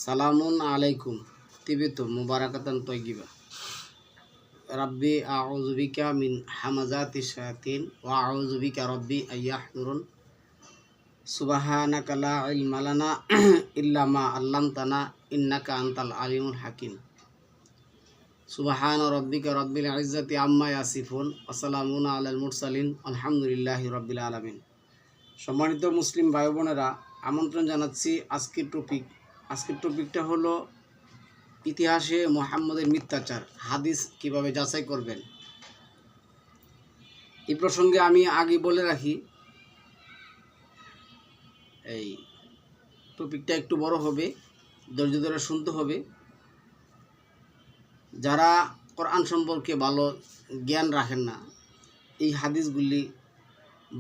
সালামুন আলাইকুম তিবিতু মুবারাকাতান তয়্যিবা রাব্বি আউযু বিকা মিন হামাযাতিশ শায়াতিন ওয়া আউযু বিকা রাব্বি আইয়াহদুরুন সুবহানাকা লা ইলমা লানা ইল্লা মা আল্লামতানা ইন্নাকা আনতাল আলিমুল হাকিম সুবহানা রাব্বিকা রাব্বিল ইজ্জাতি আম্মা ইয়াসিফুন ওয়া সালামুন আলাল মুরসালিন আলহামদুলিল্লাহি রাব্বিল আলামিন। সম্মানিত মুসলিম ভাই বোনেরা, আমন্ত্রণ জানাচ্ছি আজকের টপিকটা হলো ইতিহাসে মুহাম্মদের মিথ্যাচার, হাদিস কিভাবে যাচাই করবেন। এই প্রসঙ্গে আমি আগে বলে রাখি, এই টপিকটা একটু বড় হবে, ধৈর্য ধরে শুনতে হবে। যারা কোরআন সম্পর্কে ভালো জ্ঞান রাখেন না, এই হাদিসগুলি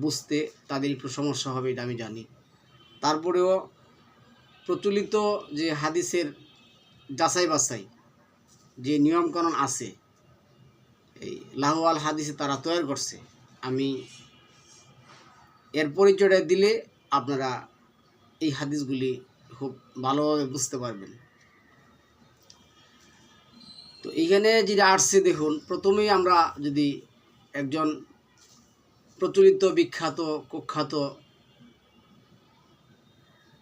বুঝতে তাদের একটু সমস্যা হবে, এটা আমি জানি। তারপরেও প্রচলিত যে হাদিসের যাচাই বাছাই যে নিয়মকানুন আছে, এই লাহওয়াল হাদিসে তারা তৈরি করছে, আমি এর পরিচয়টা দিলে আপনারা এই হাদিসগুলি খুব ভালোভাবে বুঝতে পারবেন। তো এইখানে যেটা আসছে দেখুন, প্রথমেই আমরা যদি একজন প্রচলিত বিখ্যাত কুখ্যাত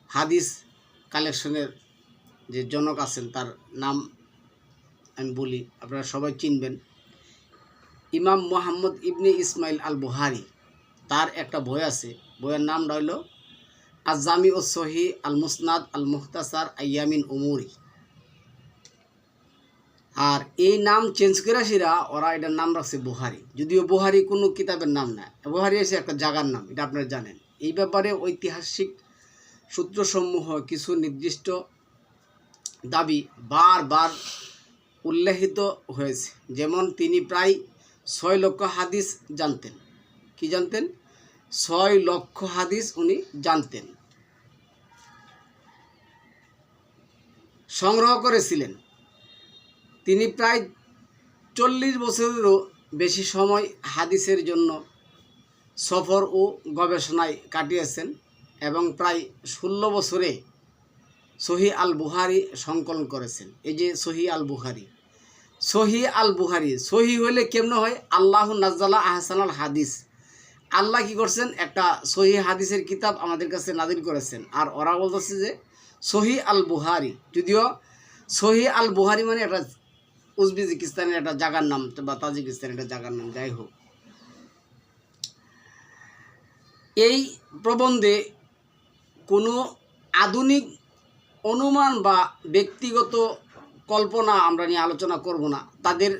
হাদিস কালেকশনের যে জনক আছেন তার নাম আমি বলি, আপনারা সবাই চিনবেন। ইমাম মুহাম্মদ ইবনে ইসমাইল আল বুখারী, তার একটা বই আছে, বইয়ের নাম রইল আজ-জামি উস-সহিহ আল মুসনাদ আল মুখতাসার আইয়ামিন উমুরি। আর এই নাম চেঞ্জ করে ওরা এটার নাম রাখছে বুখারী, যদিও বুখারী কোনো কিতাবের নাম না, বুখারী এসে একটা জায়গার নাম, এটা আপনারা জানেন। এই ব্যাপারে ঐতিহাসিক সূত্রসমূহ কিছু নির্দিষ্ট দাবি বারবার উল্লেখিত হয়েছে। যেমন তিনি প্রায় 6 লক্ষ হাদিস জানতেন। কি জানতেন? 6 লক্ষ হাদিস উনি জানতেন, সংগ্রহ করেছিলেন। তিনি প্রায় 40 বছরেরও বেশি সময় হাদিসের জন্য সফর ও গবেষণায় কাটিয়েছেন এবং প্রায় 16 বছরে সহিহ আল বুখারী সংকলন করেছেন। এই যে সহিহ আল বুখারী, সহিহ আল বুখারী, সহিহ হলে কেমন হয়? আল্লাহু নাজ্জালা আহসানাল হাদিস, আল্লাহ কি করছেন? একটা সহিহ হাদিসের কিতাব আমাদের কাছে নাজিল করেছেন। আর ওরা বলতেছে যে সহিহ আল বুখারী, যদিও সহিহ আল বুখারী মানে একটা উজবেকিস্তানের একটা জায়গার নাম বা তাজিকিস্তানের একটা জায়গার নাম, যাই হোক। এই প্রবন্ধে কোনো আধুনিক অনুমান বা ব্যক্তিগত কল্পনা আমরা নিয়ে আলোচনা করব না, তাদের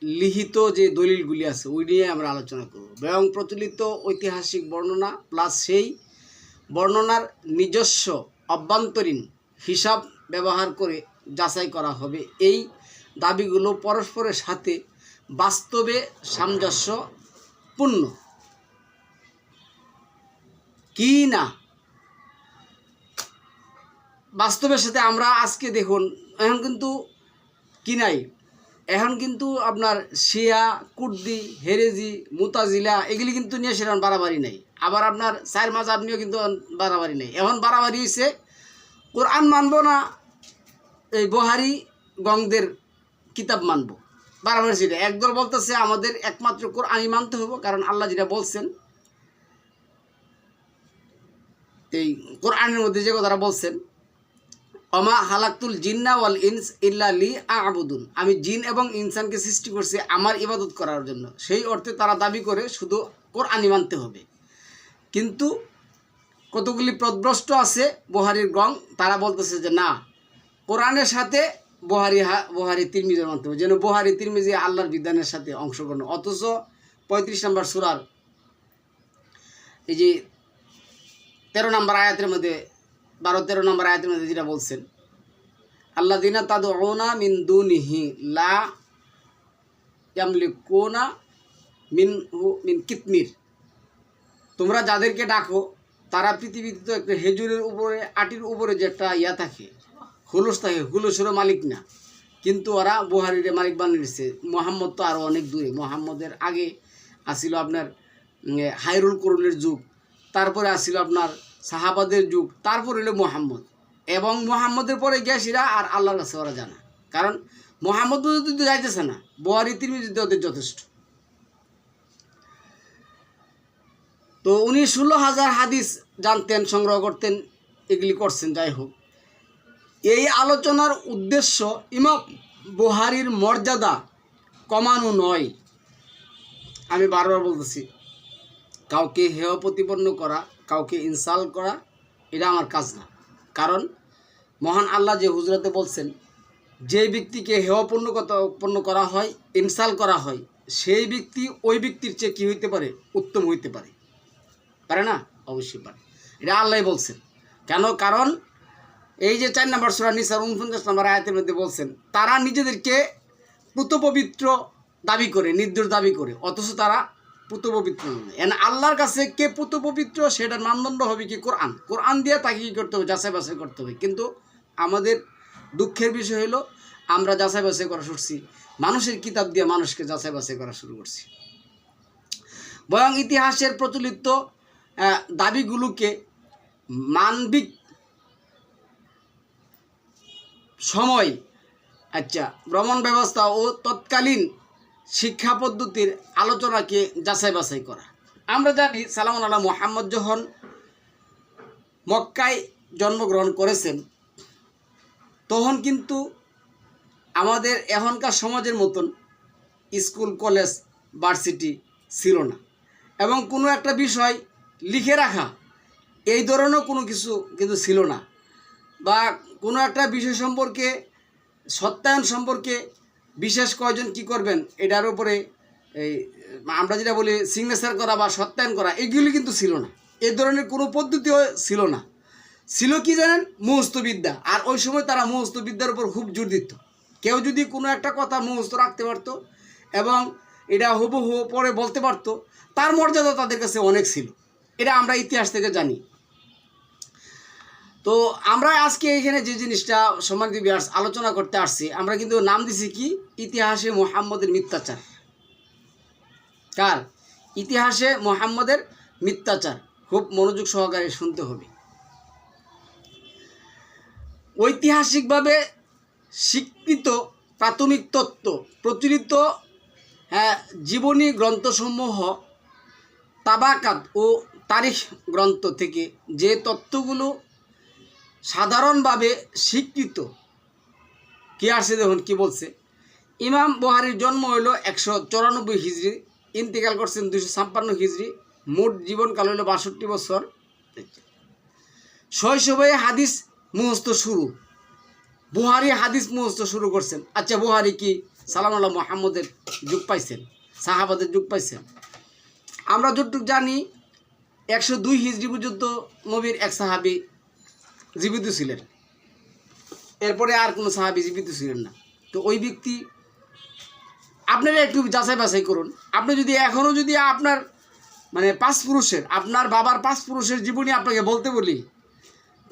লিখিত যে দলিলগুলি আছে ওই নিয়ে আমরা আলোচনা করব। বরং প্রচলিত ঐতিহাসিক বর্ণনা প্লাস সেই বর্ণনার নিজস্ব অভ্যন্তরীণ হিসাব ব্যবহার করে যাচাই করা হবে এই দাবিগুলো পরস্পরের সাথে বাস্তবে সামঞ্জস্যপূর্ণ কি না। বাস্তবের সাথে আমরা আজকে দেখুন, এখন কিন্তু কি নাই, এখন কিন্তু আপনার শিয়া, কুর্দি, হেরেজি, মুতাজিলা এগুলি কিন্তু নিয়ে সেরকম বাড়াবাড়ি নেই। আবার আপনার চার মাযহাব নিয়েও কিন্তু বাড়াবাড়ি নেই। এখন বাড়াবাড়ি হয়েছে কোরআন মানব না, এই বুখারী গঙ্গদের কিতাব মানব, বাড়াবাড়ি সেটা। একদল বলতেছে আমাদের একমাত্র কোরআনই মানতে হবে, কারণ আল্লাহ যেটা বলছেন, এই কোরআনের মধ্যে যে কথাটা বলছেন, অমা হালাকতুল জিন্না ওয়াল ইনস ইল্লা লি আ'বুদুন, আমি জিন এবং ইনসানকে সৃষ্টি করছি আমার ইবাদত করার জন্য। সেই অর্থে তারা দাবি করে শুধু কোরআনই মানতে হবে। কিন্তু কতগুলি পথভ্রষ্ট আছে বুখারীর গং, তারা বলতেছে যে না, কোরআনের সাথে বুখারী তিরমিজির মানতে হবে, যেন বুখারী তিরমিজি আল্লাহর বিধানের সাথে অংশগ্রহণ। অথচ 35 নম্বর সূরার এই যে 13 নম্বর আয়াতের মধ্যে 12-13 নম্বর আয়াতের মধ্যে যেটা বলছেন, আল্লাযিনা তাদউনা মিন দুনিহি লা ইয়ামলিকুনা মিন কিতমির, তোমরা যাদেরকে ডাকো তারা পৃথিবীতে তো একটা খেজুরের উপরে, আটির উপরে যে একটা ইয়া থাকে, হুলুস থাকে, হুলুসেরও মালিক না, কিন্তু ওরা বুখারীর মালিক বানিয়ে নিচ্ছে। মুহাম্মদ তো আরও অনেক দূরে, মুহাম্মদের আগে আসিল আপনার হায়রুল করুনের যুগ, তারপরে আসিল আপনার সাহাবাদের যুগ, তারপর হলো মুহাম্মদ। এবং মুহাম্মদের পরে গ্যাসিরা আর আল্লাহর কাছে ওরা জানা, কারণ মুহাম্মদ যদি যাইতেছে না, বুখারী তিরমিজি ওদের যথেষ্ট। তো উনি 16,000 হাদিস জানতেন, সংগ্রহ করতেন, এগুলি করছেন। যাই হোক, এই আলোচনার উদ্দেশ্য ইমাম বুখারীর মর্যাদা কমানো নয়। আমি বারবার বলতেছি, কাউকে হেয় প্রতিপন্ন করা, কাউকে ইনসাল্ট করা, এটা আমার কাজ না। কারণ মহান আল্লাহ যে হুজরাতে বলছেন, যে ব্যক্তিকে হেয়পূর্ণ করা হয়, ইনসাল্ট করা হয়, সেই ব্যক্তি ওই ব্যক্তির চেয়ে কী হইতে পারে? উত্তম হইতে পারে। পারে না? অবশ্যই পারে। এটা আল্লাহ বলছেন। কেন? কারণ এই যে 4 নম্বর সূরা নিসার 49 নম্বর আয়াতের মধ্যে বলছেন, তারা নিজেদেরকে পুতপবিত্র দাবি করে, নির্দোষ দাবি করে, অথচ তারা পুতপবিত্র নয়। আল্লাহর কাছে কে পুতপবিত্র সেটার মানদণ্ড হবে কি? কোরআন। কোরআন দিয়ে তাকে কী করতে হবে? যাচাই বাছাই করতে হবে। কিন্তু আমাদের দুঃখের বিষয় হলো, আমরা যাচাই বাছাই করা শুরুছি মানুষের কিতাব দিয়ে, মানুষকে যাচাই বাছাই করা শুরু করছি। বরং ইতিহাসের প্রচলিত দাবিগুলোকে মানবিক সময়, ভ্রমণ ব্যবস্থা ও তৎকালীন শিক্ষা পদ্ধতির আলোচনাকে যাচাই বাছাই করা। আমরা জানি সালামুন আলা মুহাম্মদ যখন মক্কায় জন্মগ্রহণ করেছেন, তখন কিন্তু আমাদের এখনকার সমাজের মতন স্কুল, কলেজ, ভার্সিটি ছিল না, এবং কোনো একটা বিষয় লিখে রাখা এই ধরনের কোনো কিছু কিন্তু ছিল না, বা কোনো একটা বিষয় সম্পর্কে, সত্যায়ন সম্পর্কে বিশেষ কয়জন কি করবেন এটার উপরে এই আমরা যেটা বলি সিগনেচার করা বা সত্যায়ন করা, এগুলি কিন্তু ছিল না। এই ধরনের কোনো পদ্ধতিও ছিল না। ছিল কি জানেন? মুখস্থ বিদ্যা। আর ওই সময় তারা মুখস্থ বিদ্যার উপর খুব জোর দিত। কেউ যদি কোনো একটা কথা মুখস্থ রাখতে পারতো এবং এটা হুবহু পরে বলতে পারতো, তার মর্যাদা তাদের কাছে অনেক ছিল। এটা আমরা ইতিহাস থেকে জানি। তো আমরা আজকে এখানে যে জিনিসটা সম্মানিত ভিউয়ার্স আলোচনা করতে আসছি, আমরা কিন্তু নাম দিছি কি? ইতিহাসে মুহাম্মদের মিথ্যাচার। কার? ইতিহাসে মুহাম্মদের মিথ্যাচার। খুব মনোযোগ সহকারে শুনতে হবে। ঐতিহাসিকভাবে স্বীকৃত প্রাথমিক তত্ত্ব, প্রচলিত জীবনী গ্রন্থসমূহ, তাবাকাত ও তারিখ গ্রন্থ থেকে যে তত্ত্বগুলো সাধারণভাবে স্বীকৃত কি আসছে, দেখুন কি বলছে। ইমাম বুখারীর জন্ম হইল 194 হিজরি, ইন্তেকাল করছেন 256 হিজরি, মোট জীবনকাল হইল 62 বছর। শৈশবে হাদিস মুখস্থ শুরু। বুখারী হাদিস মুখস্থ শুরু করছেন। আচ্ছা, বুখারী কি সালামুন আলা মুহাম্মদের যুগ পাইছেন? সাহাবাদের যুগ পাইছেন? আমরা যতটুকু জানি 102 হিজরি পর্যন্ত নবীর এক সাহাবী জীবিত ছিলেন, এরপরে আর কোনো সাহাবী জীবিত ছিলেন না। তো ওই ব্যক্তি, আপনারা একটু যাচাই বাছাই করুন। আপনি যদি এখনও যদি আপনার মানে 5 পুরুষের, আপনার বাবার 5 পুরুষের জীবনী আপনাকে বলতে বলি,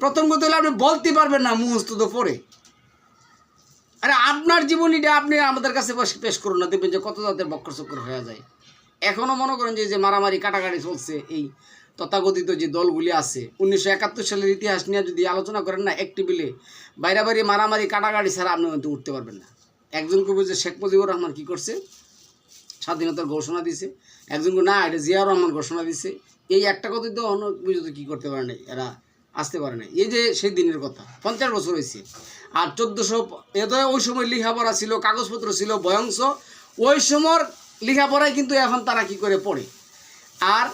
প্রথম কথা হলে আপনি বলতে পারবেন না মুখস্থ তো পড়ে। আরে আপনার জীবনীটা আপনি আমাদের কাছে পেশ করুন না, দেখবেন যে কত তাদের বক্রচক্র হয়ে যায়। এখনও মনে করেন যে মারামারি কাটাকাটি চলছে, এই তথাকথিত যে দলগুলি আছে, 1971 সালের ইতিহাস নিয়ে যদি আলোচনা করেন না, এক টেবিলে বাইরে মারামারি কাটাকাটি ছাড়া আপনি হয়তো উঠতে পারবেন না। একজনকে বুঝে শেখ মুজিবুর রহমান কী করছে? স্বাধীনতার ঘোষণা দিছে। একজনকে না, এটা জিয়াউর রহমান ঘোষণা দিছে। এই একটা কথাই তো অন্য বুঝতে কী করতে পারে নাই, এরা আসতে পারে নাই। এই যে সেই দিনের কথা, 50 বছর হয়েছে। আর 1400 এত ওই সময় লেখাপড়া ছিল, কাগজপত্র ছিল বয়ংশ। ওই সময়ের লেখাপড়ায় কিন্তু এখন তারা কি করে পড়ে। আর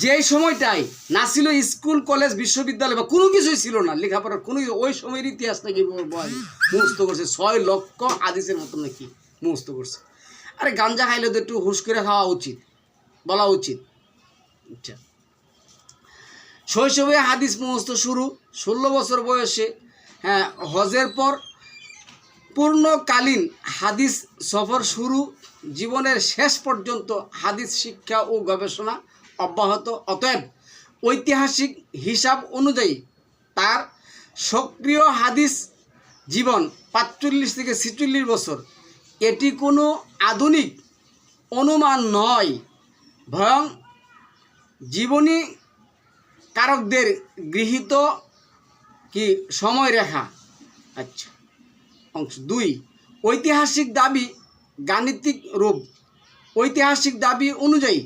যেই সময়টাই না ছিল স্কুল, কলেজ, বিশ্ববিদ্যালয় বা কোনো কিছুই ছিল না, লেখাপড়ার কোনো, ওই সময়ের ইতিহাস নাকি মুখস্থ করছে। 6 লক্ষ হাদিসের মতন নাকি মুখস্থ করছে। আরে গাঞ্জা খাইলে তো একটু হুশ করে খাওয়া উচিত, বলা উচিত। আচ্ছা, শৈশবে হাদিস মুখস্থ শুরু। 16 বছর বয়সে হজের পর পূর্ণকালীন হাদিস সফর শুরু। জীবনের শেষ পর্যন্ত হাদিস শিক্ষা ও গবেষণা অব্যাহত। অতএব ঐতিহাসিক হিসাব অনুযায়ী তার সক্রিয় হাদিস জীবন 45 থেকে 46 বছর। এটি কোনো আধুনিক অনুমান নয়, বরং জীবনী কারকদের গৃহীত কি সময় রেখা। আচ্ছা, অংশ 2 ঐতিহাসিক দাবি গাণিতিক রূপ। ঐতিহাসিক দাবি অনুযায়ী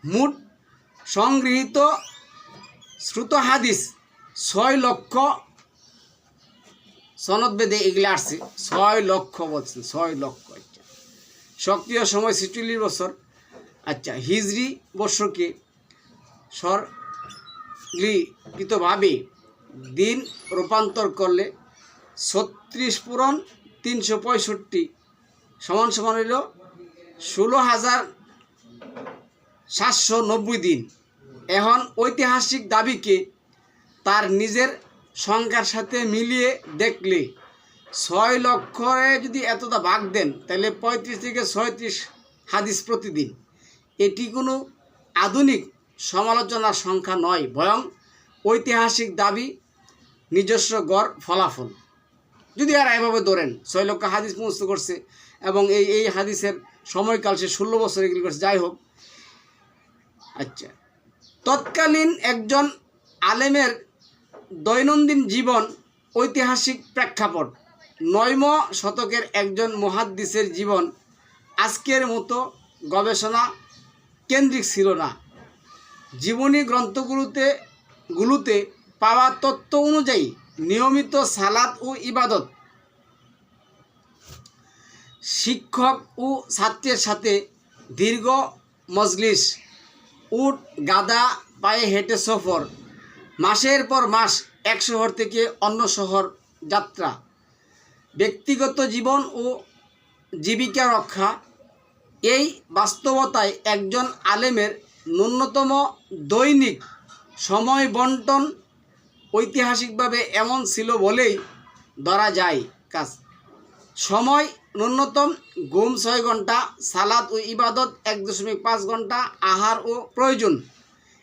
মোট সংগৃহীত শ্রুত হাদিস 6 লক্ষ সনদ বেদে এগুলো আসছে। 6 লক্ষ বলছেন, 6 লক্ষ। আচ্ছা, সক্রিয় সময় 46 বছর। আচ্ছা, হিজরি বর্ষকে সরলীকৃতভাবে দিন রূপান্তর করলে 36 পূরণ 365 সমান হইল 16,790 দিন। এখন ঐতিহাসিক দাবিকে তার নিজের সংখ্যার সাথে মিলিয়ে দেখলে 6 লক্ষরে যদি এতটা ভাগ দেন তাহলে 35 থেকে 36 হাদিস প্রতিদিন। এটি কোনো আধুনিক সমালোচনার সংখ্যা নয়, বরং ঐতিহাসিক দাবি নিজস্ব গড় ফলাফল। যদি আর এভাবে ধরেন 6 লক্ষ হাদিস মুখস্থ করছে এবং এই হাদিসের সময়কাল সে 16 বছর এগুলি করছে, যাই হোক। আচ্ছা, তৎকালীন একজন আলেমের দৈনন্দিন জীবন ঐতিহাসিক প্রেক্ষাপট। 9ম শতকের একজন মুহাদ্দিসের জীবন আজকের মতো গবেষণা কেন্দ্রিক ছিল না। জীবনী গ্রন্থগুলোতে পাওয়া তথ্য অনুযায়ী নিয়মিত সালাত ও ইবাদত, শিক্ষক ও ছাত্রের সাথে দীর্ঘ মজলিস, উট গাদা পায়ে হেঁটে সফর, মাসের পর মাস এক শহর থেকে অন্য শহর যাত্রা, ব্যক্তিগত জীবন ও জীবিকা রক্ষা। এই বাস্তবতায় একজন আলেমের ন্যূনতম দৈনিক সময় বন্টন ঐতিহাসিকভাবে এমন ছিল বলেই ধরা যায়। কাজ সময় ন্যূনতম: ঘুম 6 ঘন্টা, সালাত ও ইবাদত 1.5 ঘন্টা, আহার ও প্রয়োজন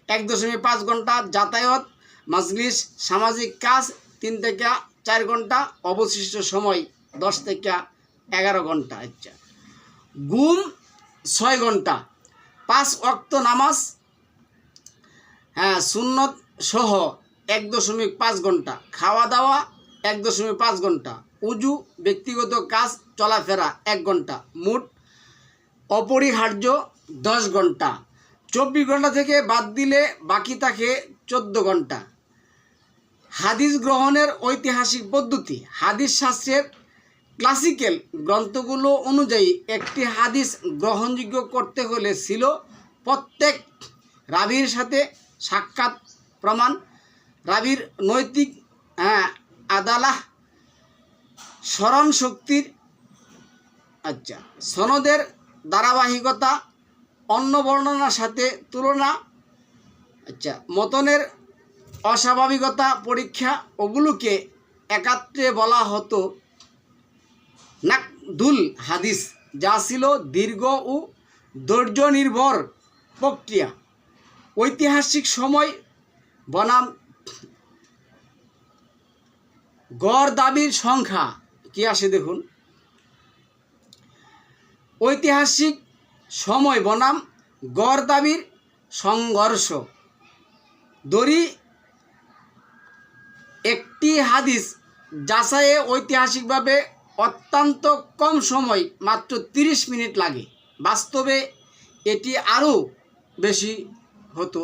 1.5 ঘন্টা, যাতায়াত, মাজলিস, সামাজিক কাজ 3 থেকে 4 ঘন্টা, অবশিষ্ট সময় 10 থেকে 11 ঘন্টা। আচ্ছা, ঘুম 6 ঘন্টা, 5 ওয়াক্ত নামাজ, সুন্নত সহ 1.5 ঘন্টা, খাওয়া দাওয়া 1.5 ঘন্টা, উজু, ব্যক্তিগত কাজ, চলাফেরা 1 ঘন্টা, মোট অপরিহার্য 10 ঘন্টা। 24 ঘন্টা থেকে বাদ দিলে বাকি থাকে 14 ঘন্টা। হাদিস গ্রহণের ঐতিহাসিক পদ্ধতি। হাদিস শাস্ত্রের ক্লাসিক্যাল গ্রন্থগুলো অনুযায়ী একটি হাদিস গ্রহণযোগ্য করতে হলে ছিল প্রত্যেক রাবীর সাথে সাক্ষাৎ প্রমাণ, রাবীর নৈতিক আদালাহ, স্মরণ শক্তির সনদের ধারাবাহিকতা, অন্য বর্ণনার সাথে তুলনা, মতনের অস্বাভাবিকতা পরীক্ষা। ওগুলোকে একাত্রে বলা হতো নাকদুল হাদিস, যা ছিল দীর্ঘ ও ধৈর্য নির্ভর প্রক্রিয়া। ঐতিহাসিক সময় বনাম গড় দাবির সংখ্যা কি আসে দেখুন। ঐতিহাসিক সময় বনাম গড় দাবির সংঘর্ষ। ধরি একটি হাদিস যাচাইয়ে ঐতিহাসিকভাবে অত্যন্ত কম সময়, মাত্র 30 মিনিট লাগে। বাস্তবে এটি আরও বেশি হতো।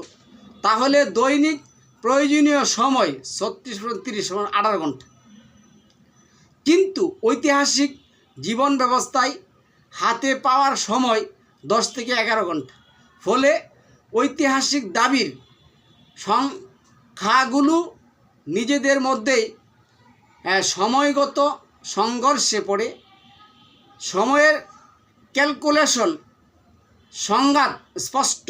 তাহলে দৈনিক প্রয়োজনীয় সময় 36 = 18 ঘন্টা। কিন্তু ঐতিহাসিক জীবন ব্যবস্থায় হাতে পাওয়ার সময় 10 থেকে 11 ঘন্টা। ফলে ঐতিহাসিক দাবির সংখ্যাগুলো নিজেদের মধ্যেই সময়গত সংঘর্ষে পড়ে। সময়ের ক্যালকুলেশন সংঘাত স্পষ্ট।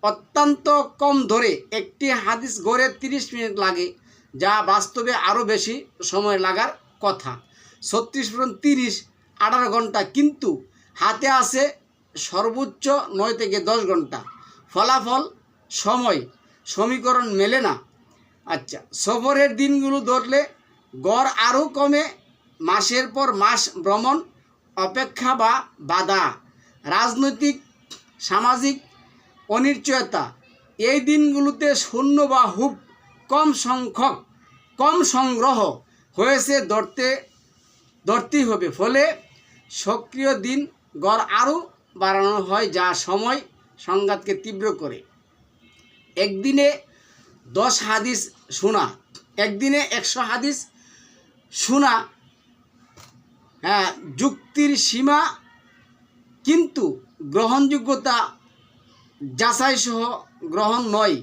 অত্যন্ত কম ধরে একটি হাদিস গড়ে 30 মিনিট লাগে, যা বাস্তবে আরও বেশি সময় লাগার কথা। 36 × 30 = 18 ঘন্টা, কিন্তু হাতে আছে সর্বোচ্চ 9 থেকে 10 ঘন্টা। ফলাফল সময় সমীকরণ মেলে না। সফরের দিনগুলো ধরলে গড় আরও কমে। মাসের পর মাস ভ্রমণ, অপেক্ষা বা বাধা, রাজনৈতিক সামাজিক অনিশ্চয়তা, এই দিনগুলোতে শূন্য বা খুব কম সংখ্যক কম সংগ্রহ হয়েছে ধরতেই হবে। ফলে সক্রিয় দিন গড় আরও বাড়ানো হয়, যা সময় সংঘাতকে তীব্র করে। একদিনে 10 হাদিস শোনা, একদিনে 100 হাদিস শোনা যুক্তির সীমা, কিন্তু গ্রহণযোগ্যতা যাচাই সহ গ্রহণ নয়।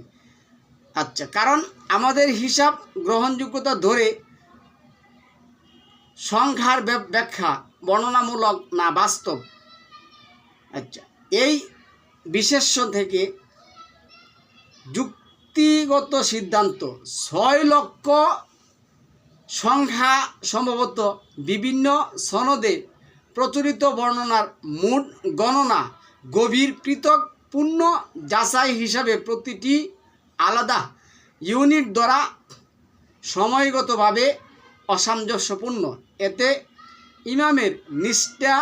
আচ্ছা, কারণ আমাদের হিসাব গ্রহণযোগ্যতা ধরে সংখ্যার ব্যাখ্যা বর্ণনামূলক না বাস্তব। আচ্ছা, এই বিশেষ্য থেকে যুক্তিগত সিদ্ধান্ত 6 লক্ষ সংখ্যা সম্ভবত বিভিন্ন সনদে প্রচলিত বর্ণনার মোট গণনা গভীর পৃথক পূর্ণ যাচাই হিসাবে প্রতিটি আলাদা ইউনিট দ্বারা সময়গতভাবে অসামঞ্জস্যপূর্ণ। এতে ইমামের নিষ্ঠা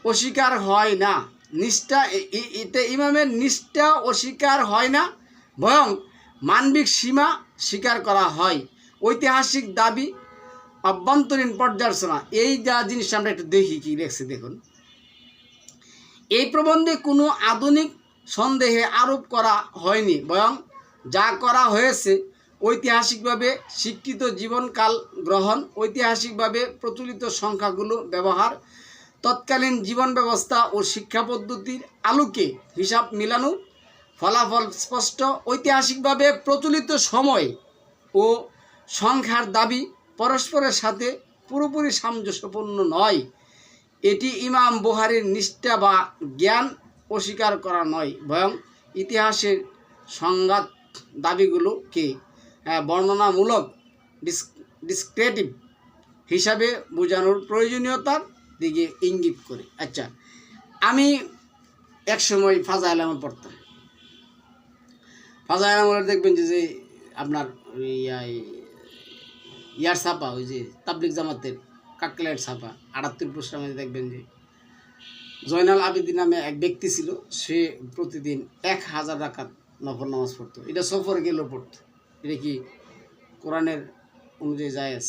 অস্বীকার হয় না, ইমামের নিষ্ঠা অস্বীকার হয় না, বরং মানবিক সীমা স্বীকার করা হয়। ঐতিহাসিক দাবি, অভ্যন্তরীণ পর্যালোচনা, এই যা জিনিস আমরা একটু দেখি কি লেখছে দেখুন। এই প্রবন্ধে কোনো আধুনিক সন্দেহে আরোপ করা হয়নি, বরং যা করা হয়েছে ঐতিহাসিকভাবে স্বীকৃত জীবনকাল গ্রহণ, ঐতিহাসিকভাবে প্রচলিত সংখ্যাগুলো ব্যবহার, তৎকালীন জীবন ব্যবস্থা ও শিক্ষা পদ্ধতির আলোকে হিসাব মিলানো, ফলাফল স্পষ্ট। ঐতিহাসিকভাবে প্রচলিত সময় ও সংখ্যার দাবি পরস্পরের সাথে পুরোপুরি সামঞ্জস্যপূর্ণ নয়। এটি ইমাম বুখারীর নিষ্ঠা বা জ্ঞান অস্বীকার করা নয়, বরং ইতিহাসের সংঘাত দাবিগুলোকে বর্ণনামূলক ডিসক্রিপটিভ হিসাবে বোঝানোর প্রয়োজনীয়তার দিকে ইঙ্গিত করে। আচ্ছা, আমি একসময় ফাজাইল আমল পড়তাম। ফাজাইল আমলের দেখবেন যে আপনার ইয়ার ছাপা, ওই যে তাবলিগ জামাতের কাকলাইট ছাপা 78 পৃষ্ঠার মধ্যে দেখবেন যে জয়নাল আবেদিন নামে এক ব্যক্তি ছিল, সে প্রতিদিন 1000 রাকাত নফল নামাজ পড়তো। এটা সফরে গেলেও পড়তো। এটা কি কোরআনের অনুযায়ী জায়েজ?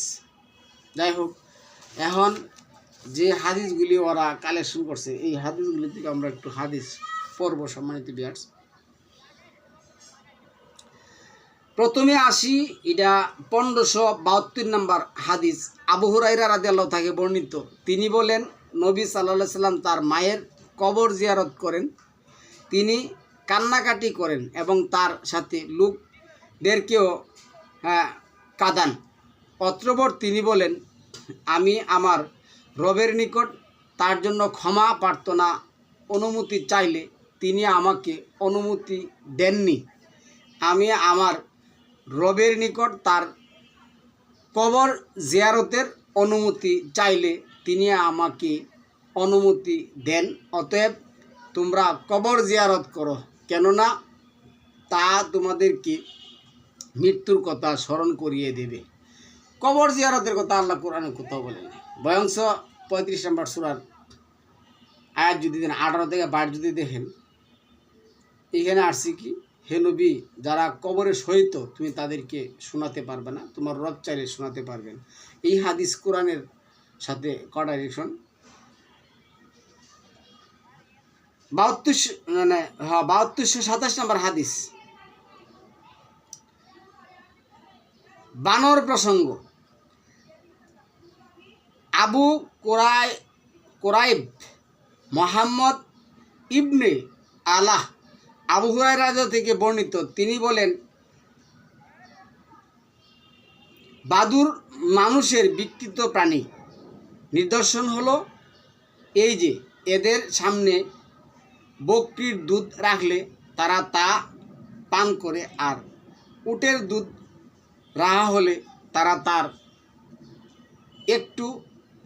যাই হোক, এখন যে হাদিসগুলি ওরা কালেকশন করছে, এই হাদিসগুলি থেকে আমরা একটু হাদিস পড়ব সম্মানিত ভিউয়ার্স। প্রথমে আসি, এটা 1572 নম্বর হাদিস। আবু হুরায়রা রাদিয়াল্লাহু থেকে বর্ণিত। তিনি বলেন, নবী সাল্লাল্লাহু আলাইহি সাল্লাম তার মায়ের কবর জিয়ারত করেন, তিনি কান্নাকাটি করেন এবং তার সাথে লোকদেরকেও কাঁদান। অতঃপর তিনি বলেন, আমি আমার রবের নিকট তার জন্য ক্ষমা প্রার্থনা অনুমতি চাইলে তিনি আমাকে অনুমতি দেননি। আমি আমার রবের নিকট তার কবর জিয়ারতের অনুমতি চাইলে তিনি আমাকে অনুমতি দেন। অতএব তোমরা কবর জিয়ারত করো, কেননা তা তোমাদেরকে মৃত্যুর কথা স্মরণ করিয়ে দেবে। কবর জিয়ারতের কথা আল্লাহ কোরআনে কোথাও বলেন। বয়ংশ 35 নম্বর সূরার আয়াত যদি দেন 18 থেকে 22 যদি দেখেন, এখানে আসছে কি, হে নবী, যারা কবরে শহীদ তুমি তাদেরকে শোনাতে পারবে না, তোমার রব চাইলে শোনাতে পারবেন। এই হাদিস কোরআনের সাথে কন্ট্রাডিকশন। 7227 নম্বর হাদিস, বানর প্রসঙ্গ। আবু কোরাইব মোহাম্মদ ইবনে আলাহ আবু হুরায়রা থেকে বর্ণিত। তিনি বলেন, বাদুর মানুষের বিকৃত প্রাণী। নিদর্শন হলো এই যে এদের সামনে বকরির দুধ রাখলে তারা তা পান করে, আর উটের দুধ রাহা হলে তারা তার একটু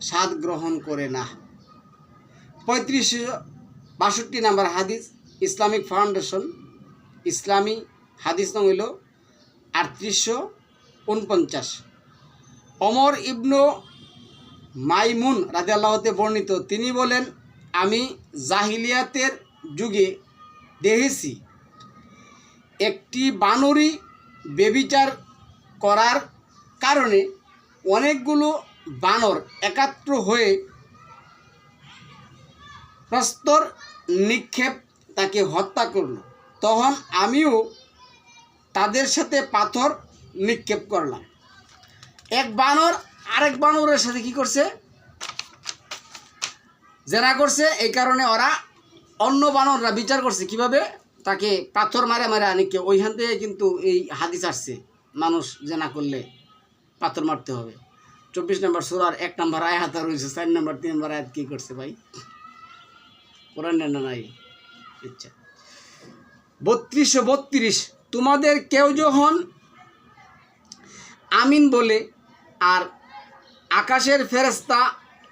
স্বাদ গ্রহণ করে না। 3562 নম্বর হাদিস, ইসলামিক ফাউন্ডেশন, ইসলামী হাদিস নং হইল 3849। ওমর ইবনু মাইমুন রাদিয়াল্লাহু আনহু বর্ণিত। তিনি বলেন, আমি জাহিলিয়াতের যুগে দেখেছি একটি বানরী ব্যভিচার করার কারণে অনেকগুলো বানর একাত্র হয়ে প্রস্তর নিক্ষেপ তাকে হত্যা করল। তখন আমিও তাদের সাথে পাথর নিক্ষেপ করলাম। এক বানর আরেক বানরের সাথে কি করছে? জেনা করছে। এই কারণে ওরা অন্য বানররা বিচার করছে কিভাবে তাকে পাথর মারে মারে আনিকে। ওইখান থেকে কিন্তু এই হাদিস আসছে, মানুষ জেনা করলে পাথর মারতে হবে। 24 নম্বর সূরার 1 নম্বর আয়াত রয়েছে, 4 নম্বর 3 নম্বর আয়াত কি করছে ভাই? কোরআনে না নাই? আচ্ছা, 32 তোমাদের কেউ যখন আমিন বলে আর আকাশের ফেরেশতা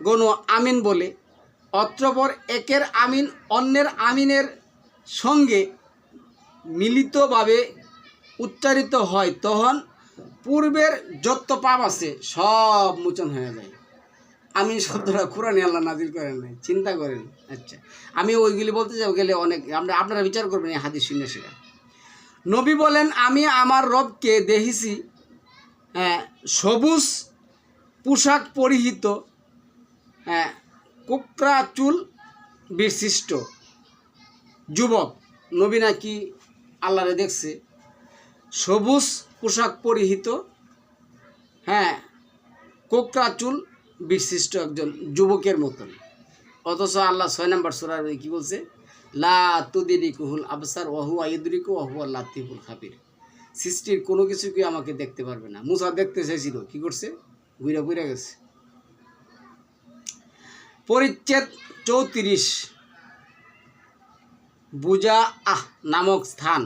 গণ আমিন বলে, অতঃপর একের আমিন অন্যের আমিনের সঙ্গে মিলিতভাবে উচ্চারিত হয়, তখন পূর্বের যত পাপ আছে সব মোচন হয়ে যায়। আমিন শব্দটা কোরআনে আল্লাহ নাজিল করেন নাই, চিন্তা করেন। আচ্ছা, আমি ওইগুলি বলতে যাও গেলে অনেক আপনারা বিচার করবেন এই হাদিস শুনে সেটা। নবী বলেন, আমি আমার রবকে দেখেছি সবুজ পোশাক পরিহিত, কোকড়া চুল বিশিষ্ট যুবক। নবী নাকি আল্লাহরে দেখছে সবুজ পোশাক পরিহিত, কোকড়া চুল বিশিষ্ট একজন যুবকের মতন। অথচ আল্লাহ 6 নম্বর সূরার কি বলছে? লা তুদরিকুহুল আবসার ওয়া হুয়া ইউদরিকু ওয়া হুয়া লাতিফুল খাবির। সৃষ্টির কোনো কিছুকে আমাকে দেখতে পারবে না। মুসা দেখতে চাইছিল, কি করছে? ঘুরে গেছে। পরিচ্ছেদ 34 বুজা নামক স্থান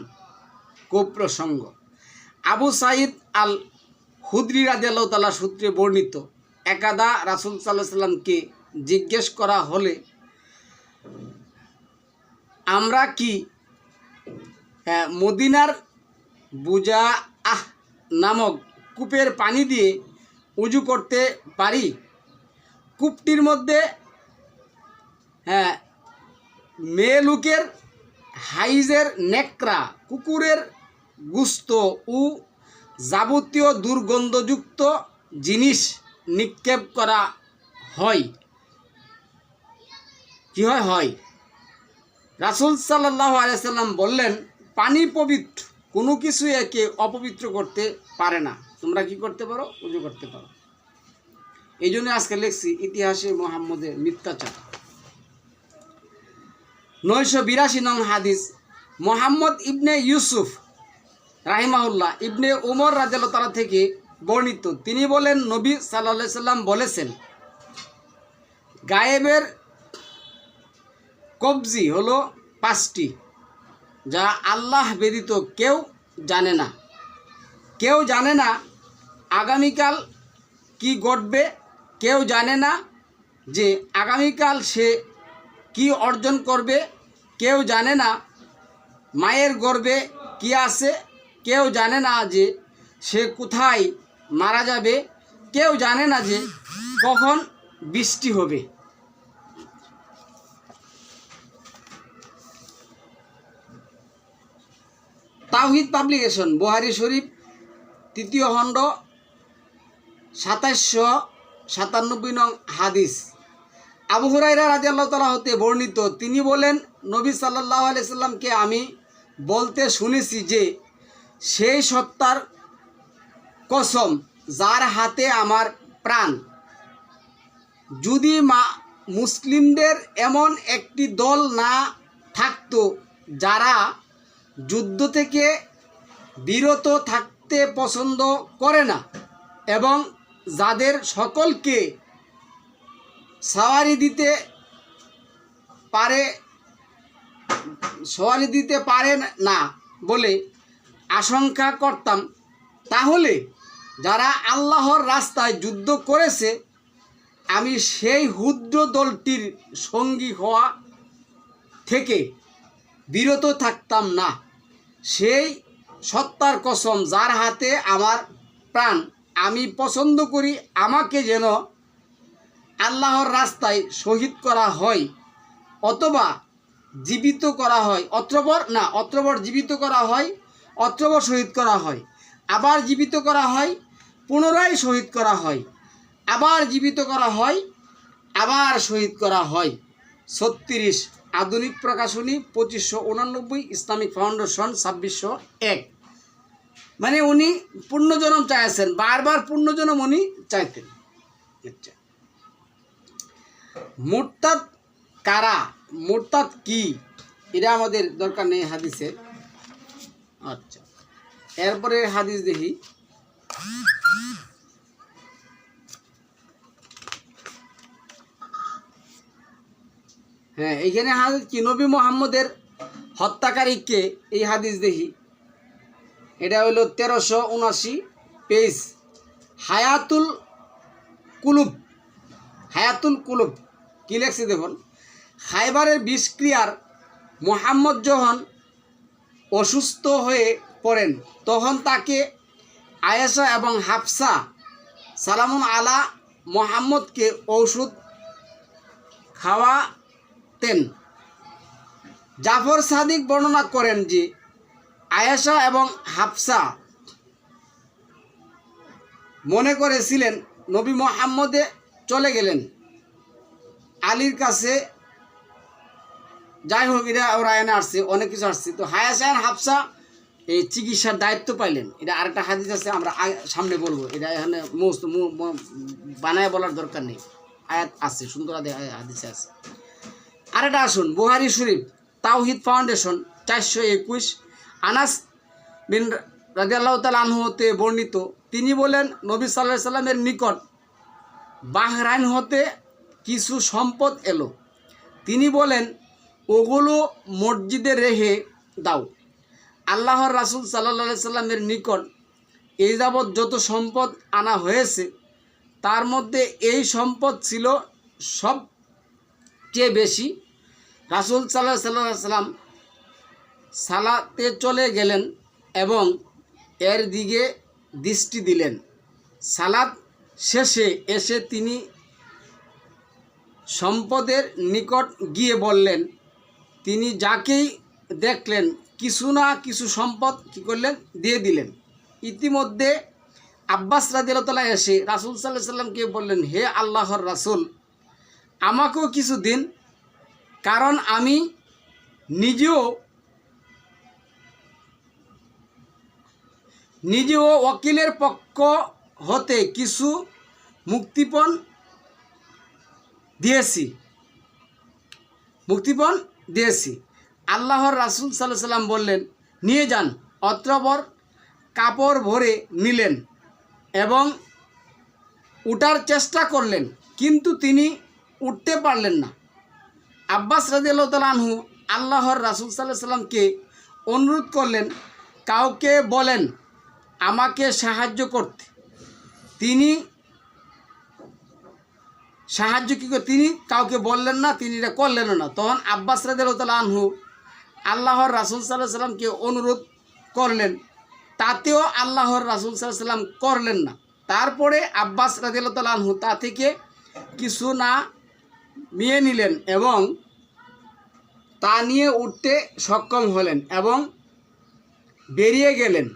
কুপ্রসঙ্গ। আবু সাঈদ আল খুদরি রাদিয়াল্লাহু তাআলা সূত্রে বর্ণিত, একদা রাসূল সাল্লাল্লাহু আলাইহি সাল্লামকে জিজ্ঞেস করা হলে, আমরা কি মদিনার বুজা নামক কূপের পানি দিয়ে উজু করতে পারি? কূপটির মধ্যে মেয়ে লোকের হাইজের নেকড়া, কুকুরের গুস্ত ও যাবতীয় দুর্গন্ধযুক্ত জিনিস নিক্ষেপ করা হয়। কি হয়? রাসূল সাল্লাল্লাহু আলাইহি সাল্লাম বললেন, পানি পবিত্র, কোনো কিছু একে অপবিত্র করতে পারে না। তোমরা কি করতে পারো? উজু করতে পারো। এই জন্য আজকে লিখছি ইতিহাসে মুহাম্মদের মিথ্যাচার। 982 নং হাদিস, মুহাম্মদ ইবনে ইউসুফ রাহিমাহুল্লাহ ইবনে উমর রাদিয়াল্লাহু তাআলা থেকে বর্ণিত, তিনি বলেন, নবী সাল্লাল্লাহু আলাইহি সাল্লাম বলেছেন, গায়েবের কবজি হলো 5টি, যা আল্লাহ ব্যতীত কেউ জানে না। কেউ জানে না আগামীকাল কি ঘটবে, কেউ জানে না যে আগামীকাল সে কি অর্জন করবে, কেউ জানে না মায়ের গর্ভে কি আছে, কেউ জানে না যে সে কোথায় মারা যাবে, কেউ জানে না যে কখন বৃষ্টি হবে। তাওহীদ পাবলিকেশন, বুখারী শরীফ 3য় খণ্ড 2797 নং হাদিস। আবু হুরায়রা রাদিয়াল্লাহু তাআলা হতে বর্ণিত, তিনি বলেন, নবী সাল্লাল্লাহু আলাইহি সাল্লামকে আমি বলতে শুনেছি যে, সেই সত্তার কসম যার হাতে আমার প্রাণ, যদি মুসলিমদের এমন একটি দল না থাকতো যারা যুদ্ধ থেকে বিরত থাকতে পছন্দ করে না এবং যাদের সকলকে সওয়ারি দিতে পারে না বলে আশঙ্কা করতাম, তাহলে যারা আল্লাহর রাস্তায় যুদ্ধ করেছে আমি সেই ক্ষুদ্র দলটির সঙ্গী হওয়া থেকে বিরত থাকতাম না। সেই সত্তার কসম যার হাতে আমার প্রাণ, আমি পছন্দ করি আমাকে যেন আল্লাহর রাস্তায় শহীদ করা হয় অথবা জীবিত করা হয়, অথবা জীবিত করা হয়, অথবা শহীদ করা হয়, আবার জীবিত করা হয়, পুনরায় শহীদ করা হয়, আবার জীবিত করা হয়, আবার শহীদ করা হয়। 36 আধুনিক প্রকাশনী 2589, ইসলামিক ফাউন্ডেশন 2601। মানে উনি পুণ্যজনম চাইছেন, বারবার পুণ্যজনম উনি চাইতেন। আচ্ছা, মুরতাদ কারা, মুরতাদ কি, এটা আমাদের দরকার নেই হাদিসে। আচ্ছা, এরপরে হাদিস দেখি। হ্যাঁ, এইখানে হাদিস কি, নবী মুহাম্মদের হত্যাকারীকে, এই হাদিস দেখি। এটা হইল 1379 পেজ, হায়াতুল কুলুব। হায়াতুল কুলুব কি লেখছে দেখুন। খাইবারের বিষক্রিয়ার মুহাম্মদ যখন অসুস্থ হয়ে পড়েন, তখন তাকে আয়েশা এবং হাফসা সালামুন আলা মুহাম্মদকে ঔষধ খাওয়াতেন। জাফর সাদিক বর্ণনা করেন যে আয়েশা এবং হাফসা মনে করেছিলেন নবী মুহাম্মদে চলে গেলেন আলীর কাছে। যাই হোক, এটা ওরা এনে আসছে, অনেক কিছু আসছে। তো আয়েশা আর হাফসা এই চিকিৎসার দায়িত্ব পাইলেন। এটা আরেকটা হাদিস আছে, আমরা সামনে বলবো। এটা এখানে বানায় বলার দরকার নেই, আয়াত আছে, সুন্দর হাদিসে আছে। আরেকটা আসুন, বুখারী শরীফ তাওহিদ ফাউন্ডেশন 421, আনাস বিন রাদিয়াল্লাহু তাআলা আনহু হতে বর্ণিত, তিনি বলেন নবী সাল্লাল্লাহু আলাইহি সাল্লামের নিকট বাহরাইন হতে কিছু সম্পদ এলো। তিনি বলেন, ওগুলো মসজিদে রেখে দাও। আল্লাহর রাসূল সাল্লাল্লাহু আলাইহি সাল্লামের নিকট এই যাবৎ যত সম্পদ আনা হয়েছে, তার মধ্যে এই সম্পদ ছিল সবচেয়ে বেশি। রাসূল সাল্লাল্লাহু আলাইহি সাল্লাম সালাতে চলে গেলেন এবং এর দিকে দৃষ্টি দিলেন। সালাত শেষে এসে তিনি সম্পদের নিকট গিয়ে বললেন, তিনি যাকেই দেখলেন কিছু না কিছু সম্পদ কী করলেন, দিয়ে দিলেন। ইতিমধ্যে আব্বাস রাদিয়াল্লাহু তাআলা এসে রাসূল সাল্লাল্লাহু আলাইহি সাল্লামকে বললেন, হে আল্লাহর রাসূল, আমাকেও কিছু দিন, কারণ আমি নিজেও ওকিলের পক্ষ হতে কিছু মুক্তিপণ দিয়েছি। আল্লাহর রাসূল সাল্লাল্লাহু আলাইহি সাল্লাম বললেন, নিয়ে যান। অতঃপর কাপড় ভরে নিলেন এবং উঠার চেষ্টা করলেন, কিন্তু তিনি উঠতে পারলেন না। আব্বাস রাদিয়াল্লাহু তাআলা আনহু আল্লাহর রাসূল সাল্লাল্লাহু আলাইহি সাল্লামকে অনুরোধ করলেন, কাউকে বলেন আমাকে সাহায্য করতে। তিনি কাউকে বললেন না, তিনি এটা করলেন না। তখন আব্বাস রাদিয়াল্লাহু তাআলা আনহু আল্লাহর রাসূল সাল্লাল্লাহু আলাইহি সাল্লামকে অনুরোধ করলেন, তাতেও আল্লাহর রাসূল সাল্লাল্লাহু আলাইহি সাল্লাম করলেন না। তারপরে আব্বাস রাদিয়াল্লাহু তাআলা আনহু তা থেকে কিছু না নিয়ে নিলেন এবং তা নিয়ে উঠতে সক্ষম হলেন এবং বেরিয়ে গেলেন।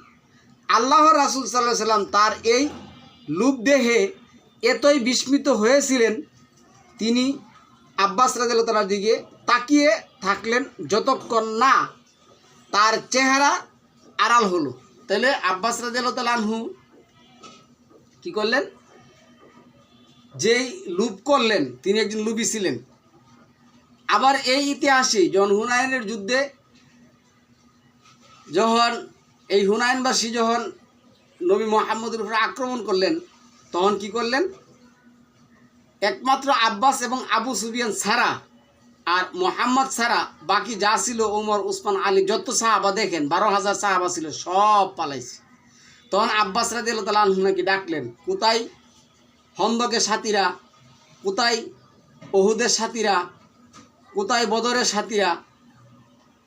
আল্লাহর রাসূল সাল্লাল্লাহু আলাইহি সাল্লাম তার এই লুপ দেখে এতই বিস্মিত হয়েছিলেন, তিনি আব্বাস রাদিয়াল্লাহু তাআলার দিকে তাকিয়ে থাকলেন যতক্ষণ না তার চেহারা আড়াল হলো। তাহলে আব্বাস রাদিয়াল্লাহু তাআলা আনহু কী করলেন, যেই লুপ করলেন, তিনি একজন লুবি ছিলেন। আবার এই ইতিহাসে যখন হুনাইনের যুদ্ধে যখন এই হুনাইনবাসী যখন নবী মুহাম্মদের উপরে আক্রমণ করলেন, তখন কি করলেন, একমাত্র আব্বাস এবং আবু সুফিয়ান ছাড়া আর মুহাম্মদ ছাড়া বাকি যা ছিল, ওমর, উসমান, আলী, যত সাহাবা দেখেন 12,000 সাহাবা ছিল, সব পালাইছে। তখন আব্বাস রাদিয়াল্লাহু তাআলা আনহু নাকি ডাকলেন, কোথায় খন্দকের সাথীরা, কোথায় উহুদের সাথীরা, কোথায় বদরের সাথীরা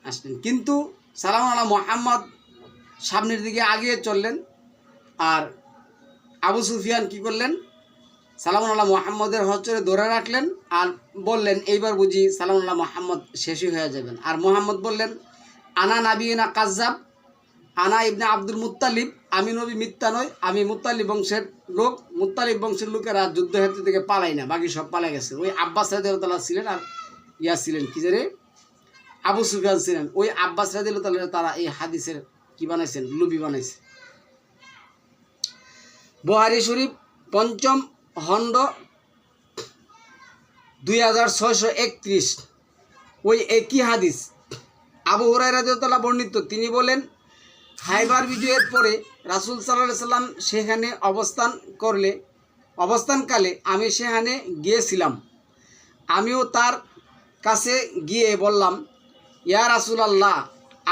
আসলেন। কিন্তু সালাম আলা মুহাম্মদ সামনের দিকে আগিয়ে চললেন, আর আবু সুফিয়ান কি করলেন, সালাম আলা মুহাম্মদের হচ্ছরে ধরে রাখলেন আর বললেন, এইবার বুঝি সালাম আলা মুহাম্মদ শেষই হয়ে যাবেন। আর মুহাম্মদ বললেন, আনা নাবিয়িনা কাজ্জাব, আনা ইবনে আব্দুল মুত্তালিব, আমি নবী মিথ্যা নয়, আমি মুত্তালিব বংশের লোক, মুত্তালিব বংশের লোকেরা যুদ্ধক্ষেত্র থেকে পালাই না, বাকি সব পালাই গেছে। ওই আব্বাস রাদিয়াল্লাহু ছিলেন আর ইয়া ছিলেন কি জানে আবু সুফিয়ান ছিলেন। ওই আব্বাস রাদিয়াল্লাহু তারা এই হাদিসের কি বানাইছেন, লুবি বানাইছে। বুখারী শরীফ পঞ্চম খণ্ড 2631, ওই একই হাদিস আবু হুরায়রা রাদিয়াল্লাহু বর্ণিত। তিনি বলেন, খায়বার বিজয়ের পরে রাসূল সাল্লাল্লাহু আলাইহি সাল্লাম সেখানে অবস্থানকালে আমি সেখানে গিয়েছিলাম। আমিও তার কাছে গিয়ে বললাম, ইয়া রাসূলুল্লাহ,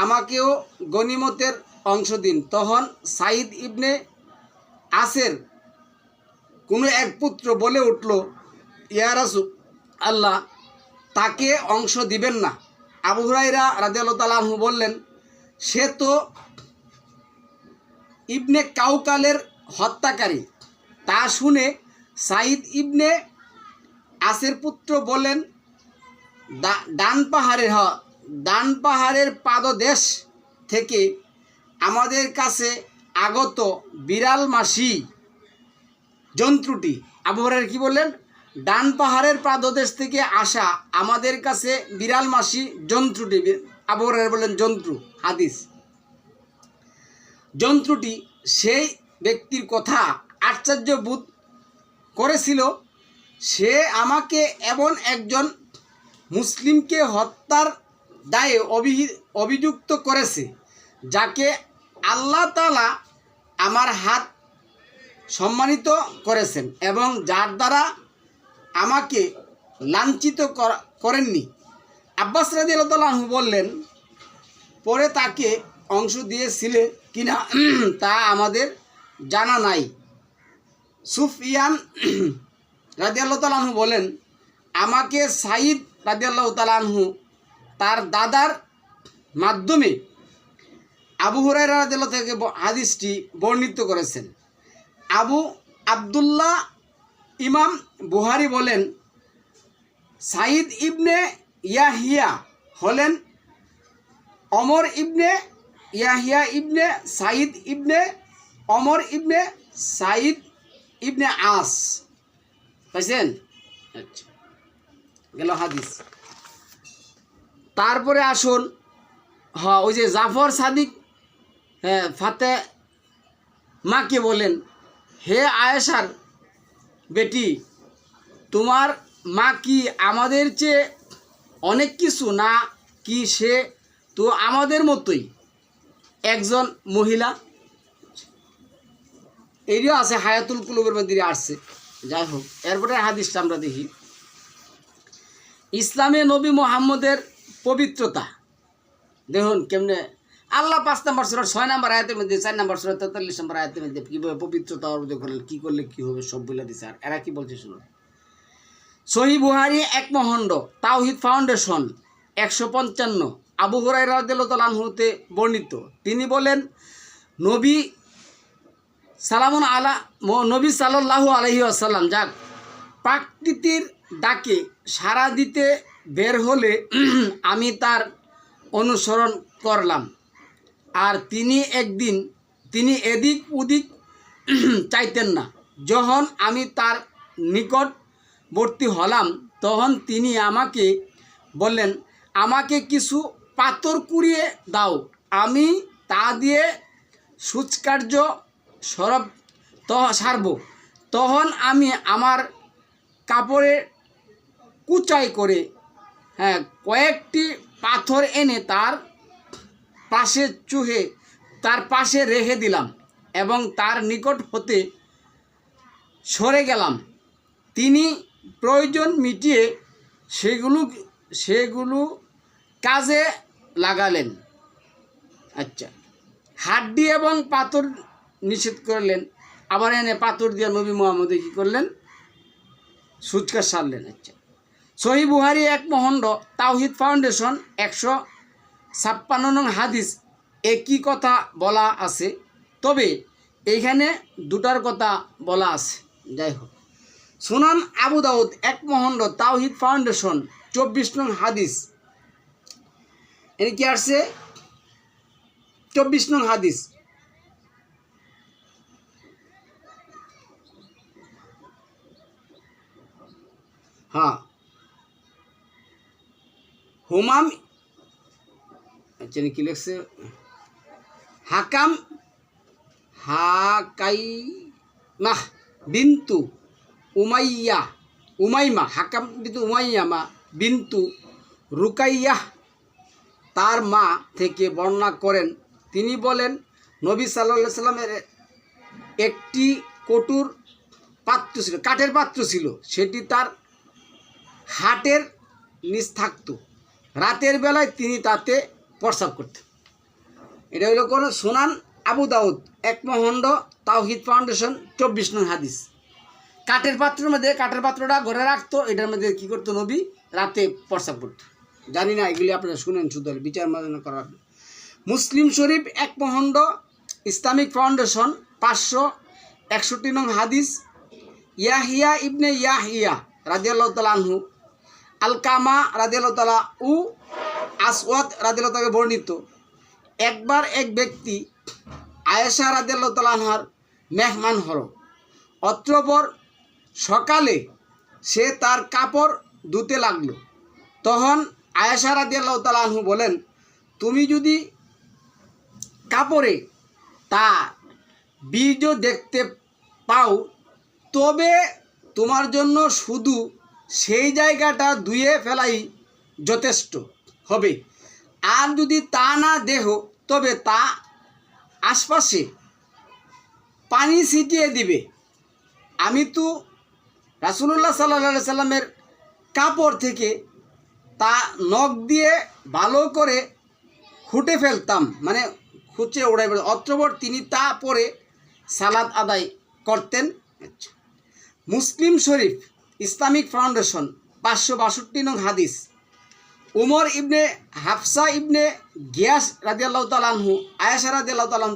আমাকেও গনিমতের অংশ দিন। তখন সাঈদ ইবনে আসের কোনো এক পুত্র বলে উঠল, ইয়া রাসূলুল্লাহ, তাকে অংশ দিবেন না। আবু হুরায়রা রাদিয়াল্লাহু তাআলা আনহু বললেন, সে তো ইবনে কাউকালের হত্যাকারী। তা শুনে সাঈদ ইবনে আসের পুত্র বলেন, ডান পাহাড়ের পাদদেশ থেকে আমাদের কাছে আগত বিড়াল মাসি জন্তুটি। আবু হুরায়রা কি বললেন? ডান পাহাড়ের পাদদেশ থেকে আসা আমাদের কাছে বিড়াল মাসি জন্তুটি। আবু হুরায়রা বললেন জন্তু, হাদিস। জন্তুটি সেই ব্যক্তির কথা আশ্চর্য বোধ করেছিল। সে আমাকে এমন একজন মুসলিমকে হত্যার দায়ে অভিযুক্ত করেছে, যাকে আল্লাহ তাআলা আমার হাত সম্মানিত করেছেন এবং যার দ্বারা আমাকে লাঞ্ছিত করেননি। আব্বাস রাদিয়াল্লাহু আনহু বললেন, পরে তাকে অংশ দিয়েছিলে কিনা তা আমাদের জানা নাই। সুফিয়ান রাদিয়াল্লাহু তাআলা আনহু বলেন, আমাকে সাঈদ রাদিয়াল্লাহু তাআলা আনহু তার দাদার মাধ্যমে আবু হুরায়রা রাদিয়াল্লাহু থেকে হাদিসটি বর্ণিত করেছেন। আবু আব্দুল্লাহ ইমাম বুখারী বলেন, সাঈদ ইবনে ইয়াহিয়া হলেন ওমর ইবনে ইয়াহিয়া ইবনে সাঈদ ইবনে ওমর ইবনে সাঈদ ইবনে আস। পাইছেন? আচ্ছা, গেল হাদিস। তারপরে আসুন, ওই যে জাফর সাদিক ফাতে মাকে বলেন, হে আয়েশার বেটি, তোমার মা কি আমাদের চেয়ে অনেক কিছু না কি? সে তো আমাদের মতোই একজন মহিলা। এরিও আছে, হায়াতুল কুলুবের মধ্যে আসছে। যাই হোক, এরপরে হাদিসটা আমরা দেখি। ইসলামে নবী মুহাম্মদের পবিত্রতা দেখুন কেমনে। আল্লাহ 5 নম্বর সূরা 6 নম্বর আয়াতের মধ্যে, 4 নম্বর সূরা 43 নম্বর আয়াতের মধ্যে কীভাবে পবিত্রতা অর্জন করলেন, কী করলে কী হবে সব বলে দিছে। আর এরা কি বলছে শুনুন। সহিহ বুখারী 1 খণ্ড তাওহীদ ফাউন্ডেশন 155 আবু হুরায়রা রাদিয়াল্লাহু আনহুতে বর্ণিত। তিনি বলেন, নবী সাল্লাল্লাহু আলাইহি ওয়াসাল্লাম যাক প্রকৃতির ডাকে সাড়া দিতে বের হলে আমি তার অনুসরণ করলাম। আর তিনি এদিক ওদিক চাইতেন না। যখন আমি তার নিকটবর্তী হলাম, তখন তিনি আমাকে বললেন, আমাকে কিছু পাথর কুড়িয়ে দাও, আমি তা দিয়ে সূচকার্য সারব। তখন আমি আমার কাপড়ে কুচাই করে কয়েকটি পাথর এনে তার পাশে রেখে দিলাম এবং তার নিকট হতে সরে গেলাম। তিনি প্রয়োজন মিটিয়ে সেগুলো কাজে লাগালেন। আচ্ছা, হাড্ডি এবং পাথর নিষেধ করলেন, আবার এনে পাথর দিয়ে নবী মুহাম্মদ কী করলেন? সূচকার সারলেন। আচ্ছা, সহিহ বুখারী 1 খণ্ড তাওহীদ ফাউন্ডেশন 156 নং হাদিস একই কথা বলা আছে, তবে এইখানে দুটার কথা বলা আছে। যাই হোক, সুনান আবু দাউদ 1 খণ্ড তাওহীদ ফাউন্ডেশন 24 নং হাদিস, এর কি আসছে? 24 নং হাদিস, হ্যাঁ হুমাম, আচ্ছা কি লিখছে, হাকাম হাকাইমাহ বিন্তু উমাইমা, হাকাম বিন্তু উমাইয়ামা বিন্তু রুকাইয়াহ তার মা থেকে বর্ণনা করেন, তিনি বলেন নবী সাল্লাল্লাহু আলাইহি সাল্লামের একটি কটুর পাত্র ছিল, কাঠের পাত্র ছিল, সেটি তার হাটের নিচ থাকত, রাতের বেলায় তিনি তাতে প্রস্রাব করতেন। এটা হইল কোন সুনান আবু দাউদ একমহণ্ড তাওহিদ ফাউন্ডেশন 24 নং হাদিস। কাঠের পাত্রের মধ্যে, কাঠের পাত্রটা ঘরে রাখতো, এটার মধ্যে কি করতো নবী রাতে প্রস্রাব করতো। জানি না, এগুলি আপনারা শুনেন, শুধু বিচার মার্জনা করার। মুসলিম শরীফ একমহণ্ড ইসলামিক ফাউন্ডেশন 561 নং হাদিস, ইয়াহিয়া ইবনে ইয়াহিয়া রাদিয়াল্লাহু তাআলা আনহু, আলকামা রাদিয়াল্লাহু তাআলা ও আসওয়াদ রাদিয়াল্লাহু তাআলা বর্ণিত, একবার এক ব্যক্তি আয়েশা রাদিয়াল্লাহু তাআলা আনহার মেহমান হলো। অতঃপর সকালে সে তার কাপড় ধুতে লাগলো। তখন আয়েশা রাদিয়াল্লাহু তাআলা আনহু বলেন, তুমি যদি কাপড়ে তা বীর্য দেখতে পাও তবে তোমার জন্য শুধু সেই জায়গাটা ধুয়ে ফেলাই যথেষ্ট হবে, আর যদি তা না দেহ তবে তা আশপাশে পানি ছিটিয়ে দিবে। আমি তো রাসূলুল্লাহ সাল্লাল্লাহু আলাইহি সাল্লামের কাপড় থেকে তা নখ দিয়ে ভালো করে খুঁটে ফেলতাম, মানে খুঁচে ওড়াই। অতঃপর তিনি তা পরে সালাত আদায় করতেন। মুসলিম শরীফ ইসলামিক ফাউন্ডেশন 562 নং হাদিস, উমর ইবনে হাফসা ইবনে গিয়াস রাদিয়াল্লাহু তাআলা আনহু আয়েশা রাদিয়াল্লাহু তাআলা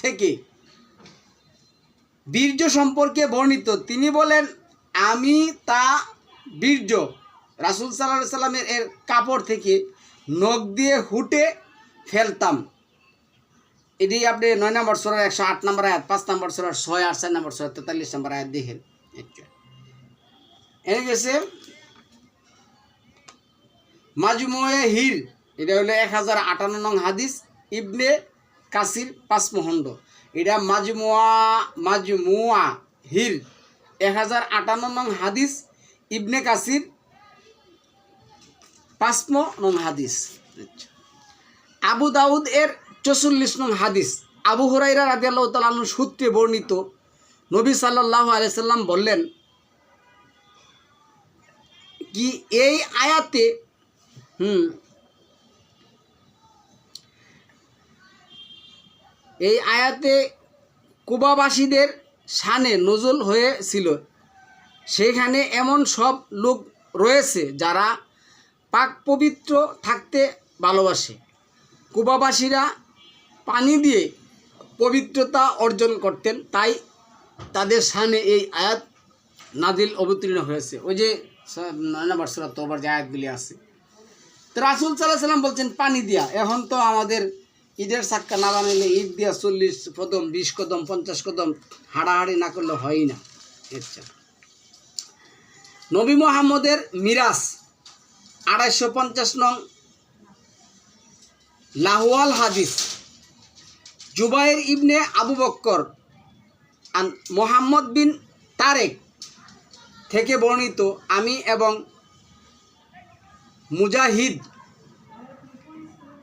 থেকে বীর্য সম্পর্কে বর্ণিত, তিনি বলেন, আমি তা বীর্য রাসূল সাল্লাল্লাহু আলাইহি সাল্লামের এর কাপড় থেকে নখ দিয়ে হুটে ফেলতাম। এটি আপনি 9 নম্বর সূরার 108 নম্বর আয়াত, 5 নম্বর সূরার 6 আর 4 নম্বর সূরার 43 নম্বর আয়াত দেখেন। এনে গেছে মাজমুয়ে হির, এটা হলো 1058 নং হাদিস, ইবনে কাসির 5 মহণ্ড। এটা মাজমুয়া হির 1058 নং হাদিস, ইবনে কাসির 5 নং হাদিস। আবু দাউদ এর 44 নং হাদিস, আবু হুরায়রা রাদিয়াল্লাহু তাআলা আনহু সূত্রে বর্ণিত, নবী সাল্লাল্লাহু আলাইহি সাল্লাম বললেন কি এই আয়াতে কুবাবাসীদের শানে নজুল হয়েছিল। সেখানে এমন সব লোক রয়েছে যারা পাক পবিত্র থাকতে ভালোবাসে। কুবাবাসীরা পানি দিয়ে পবিত্রতা অর্জন করতেন, তাই তাদের শানে এই আয়াত নাজিল অবতীর্ণ হয়েছে। ওই যে 9 নম্বর সূরা তওবার যে আয়াতগুলি আছে, তো রাসূল সাল্লাল্লাহু আলাইহি সাল্লাম বলছেন পানি দিয়া। এখন তো আমাদের ঈদের সাক্কা না বানাইলে ঈদ দিয়া 40 কদম 20 কদম 50 কদম হাঁড়াহাঁড়ি না করলে হয়ই না। আচ্ছা, নবী মুহাম্মদের মিরাজ 250 নং লাহওয়াল হাদিস, জুবাইর ইবনে আবু বকর আন মোহাম্মদ বিন তারেক থেকে বর্ণিত, আমি এবং মুজাহিদ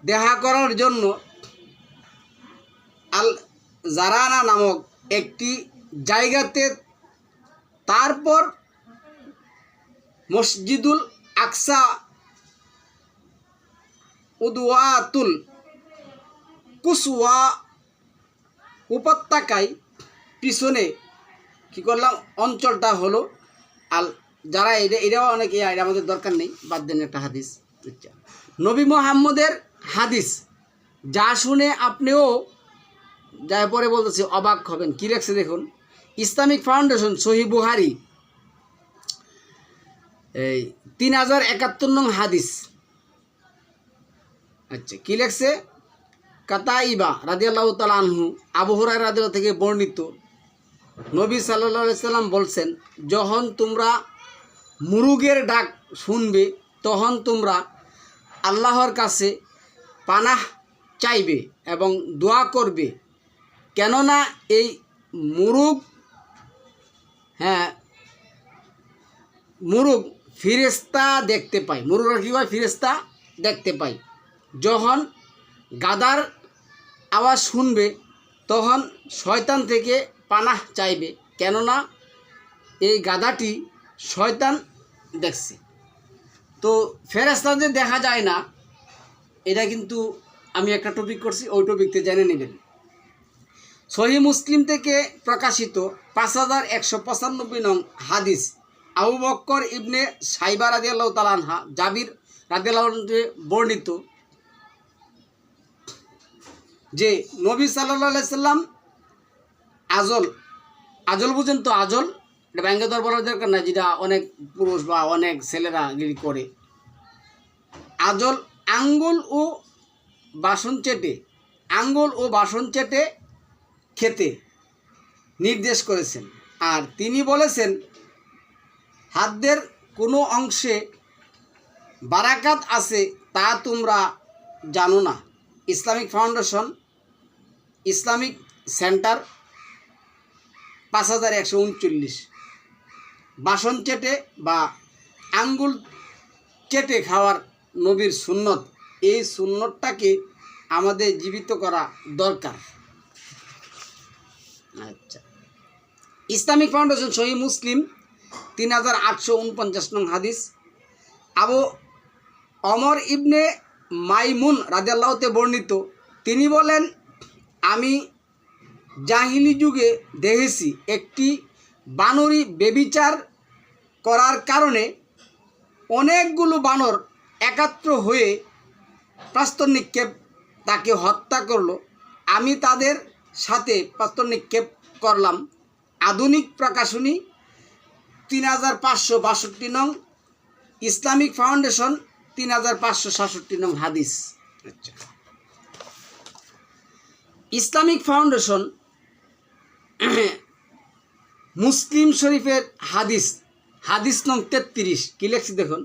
দেখা করার জন্য আল জারানা নামক একটি জায়গাতে, তারপর মসজিদুল আকসা উদওয়াতুল কুসওয়া উপত্যকায় পিছনে কি করলাম, অঞ্চলটা হলো আল যারা এটাও অনেকে এটা আমাদের দরকার নেই, বাদ দেন একটা হাদিস। আচ্ছা, নবী মুহাম্মদের হাদিস যা শুনে আপনিও যা পরে বলতেছি অবাক হবেন। কি লেখছে দেখুন, ইসলামিক ফাউন্ডেশন সহিহ বুখারী 3071 নং হাদিস। আচ্ছা, কি লেখছে, কাতাইবা রাদিয়াল্লাহু তাআলা আনহু আবু হুরায়রা রাদিয়াল্লাহু থেকে বর্ণিত, নবী সাল্লাল্লাহু আলাইহি সাল্লাম বলছেন, যখন তোমরা মুরুগের ডাক শুনবে তখন তোমরা আল্লাহর কাছে পানাহ চাইবে এবং দোয়া করবে, কেননা এই মুরুগ মুরুগ ফিরেস্তা দেখতে পাই। মুরুগরা কী হয়? ফিরেস্তা দেখতে পাই। যখন গাদার আওয়াজ শুনবে তখন শয়তান থেকে পানাহ চাইবে, কেননা এই গাদাটি শয়তান দেখছে। তো ফেরেশতাদের দেখা যায় না, এটা কিন্তু আমি একটা টপিক করছি, ওই টপিকতে জেনে নেবেন। সহিহ মুসলিম থেকে প্রকাশিত 5195 নং হাদিস, আবু বকর ইবনে সাইবা রাদিয়াল্লাহু তাআলা আনহা জাবির রাদিয়াল্লাহু আনহু বর্ণিত যে নবী সাল্লাল্লাহু আলাইহি সাল্লাম আজল বুঝেন তো? আজল এটা ব্যাঙ্গে দর বলার দরকার না, যেটা অনেক পুরুষ বা অনেক ছেলেরা গিরি করে। আজল আঙ্গুল ও বাসন চেটে খেতে নির্দেশ করেছেন। আর তিনি বলেছেন, হাতের কোনো অংশে বারাকাত আছে তা তোমরা জানো না। Islamic foundation, Islamic centre, 5139। বাসন চেটে বা আঙ্গুল চেটে খাওয়ার নবীর সুন্নত, এই সুন্নতটাকে আমাদের জীবিত করা দরকার। আচ্ছা, ইসলামিক ফাউন্ডেশন সহিহ মুসলিম 3849 নং হাদিস, আবু ওমর ইবনে মাইমুন রাদিয়াল্লাহু তে বর্ণিত, তিনি বলেন, আমি জাহিলি যুগে দেখেছি একটি বানরী বেবিচার করার কারণে অনেকগুলো বানর একাত্র হয়ে প্রস্তর নিক্ষেপ তাকে হত্যা করলো। আমি তাদের সাথে প্রস্তর নিক্ষেপ করলাম। আধুনিক প্রকাশনী 3562 নং, ইসলামিক ফাউন্ডেশন 3567 নং হাদিস। আচ্ছা, ইসলামিক ফাউন্ডেশন মুসলিম শরীফের হাদিস নং 33 কি লেখছি দেখুন,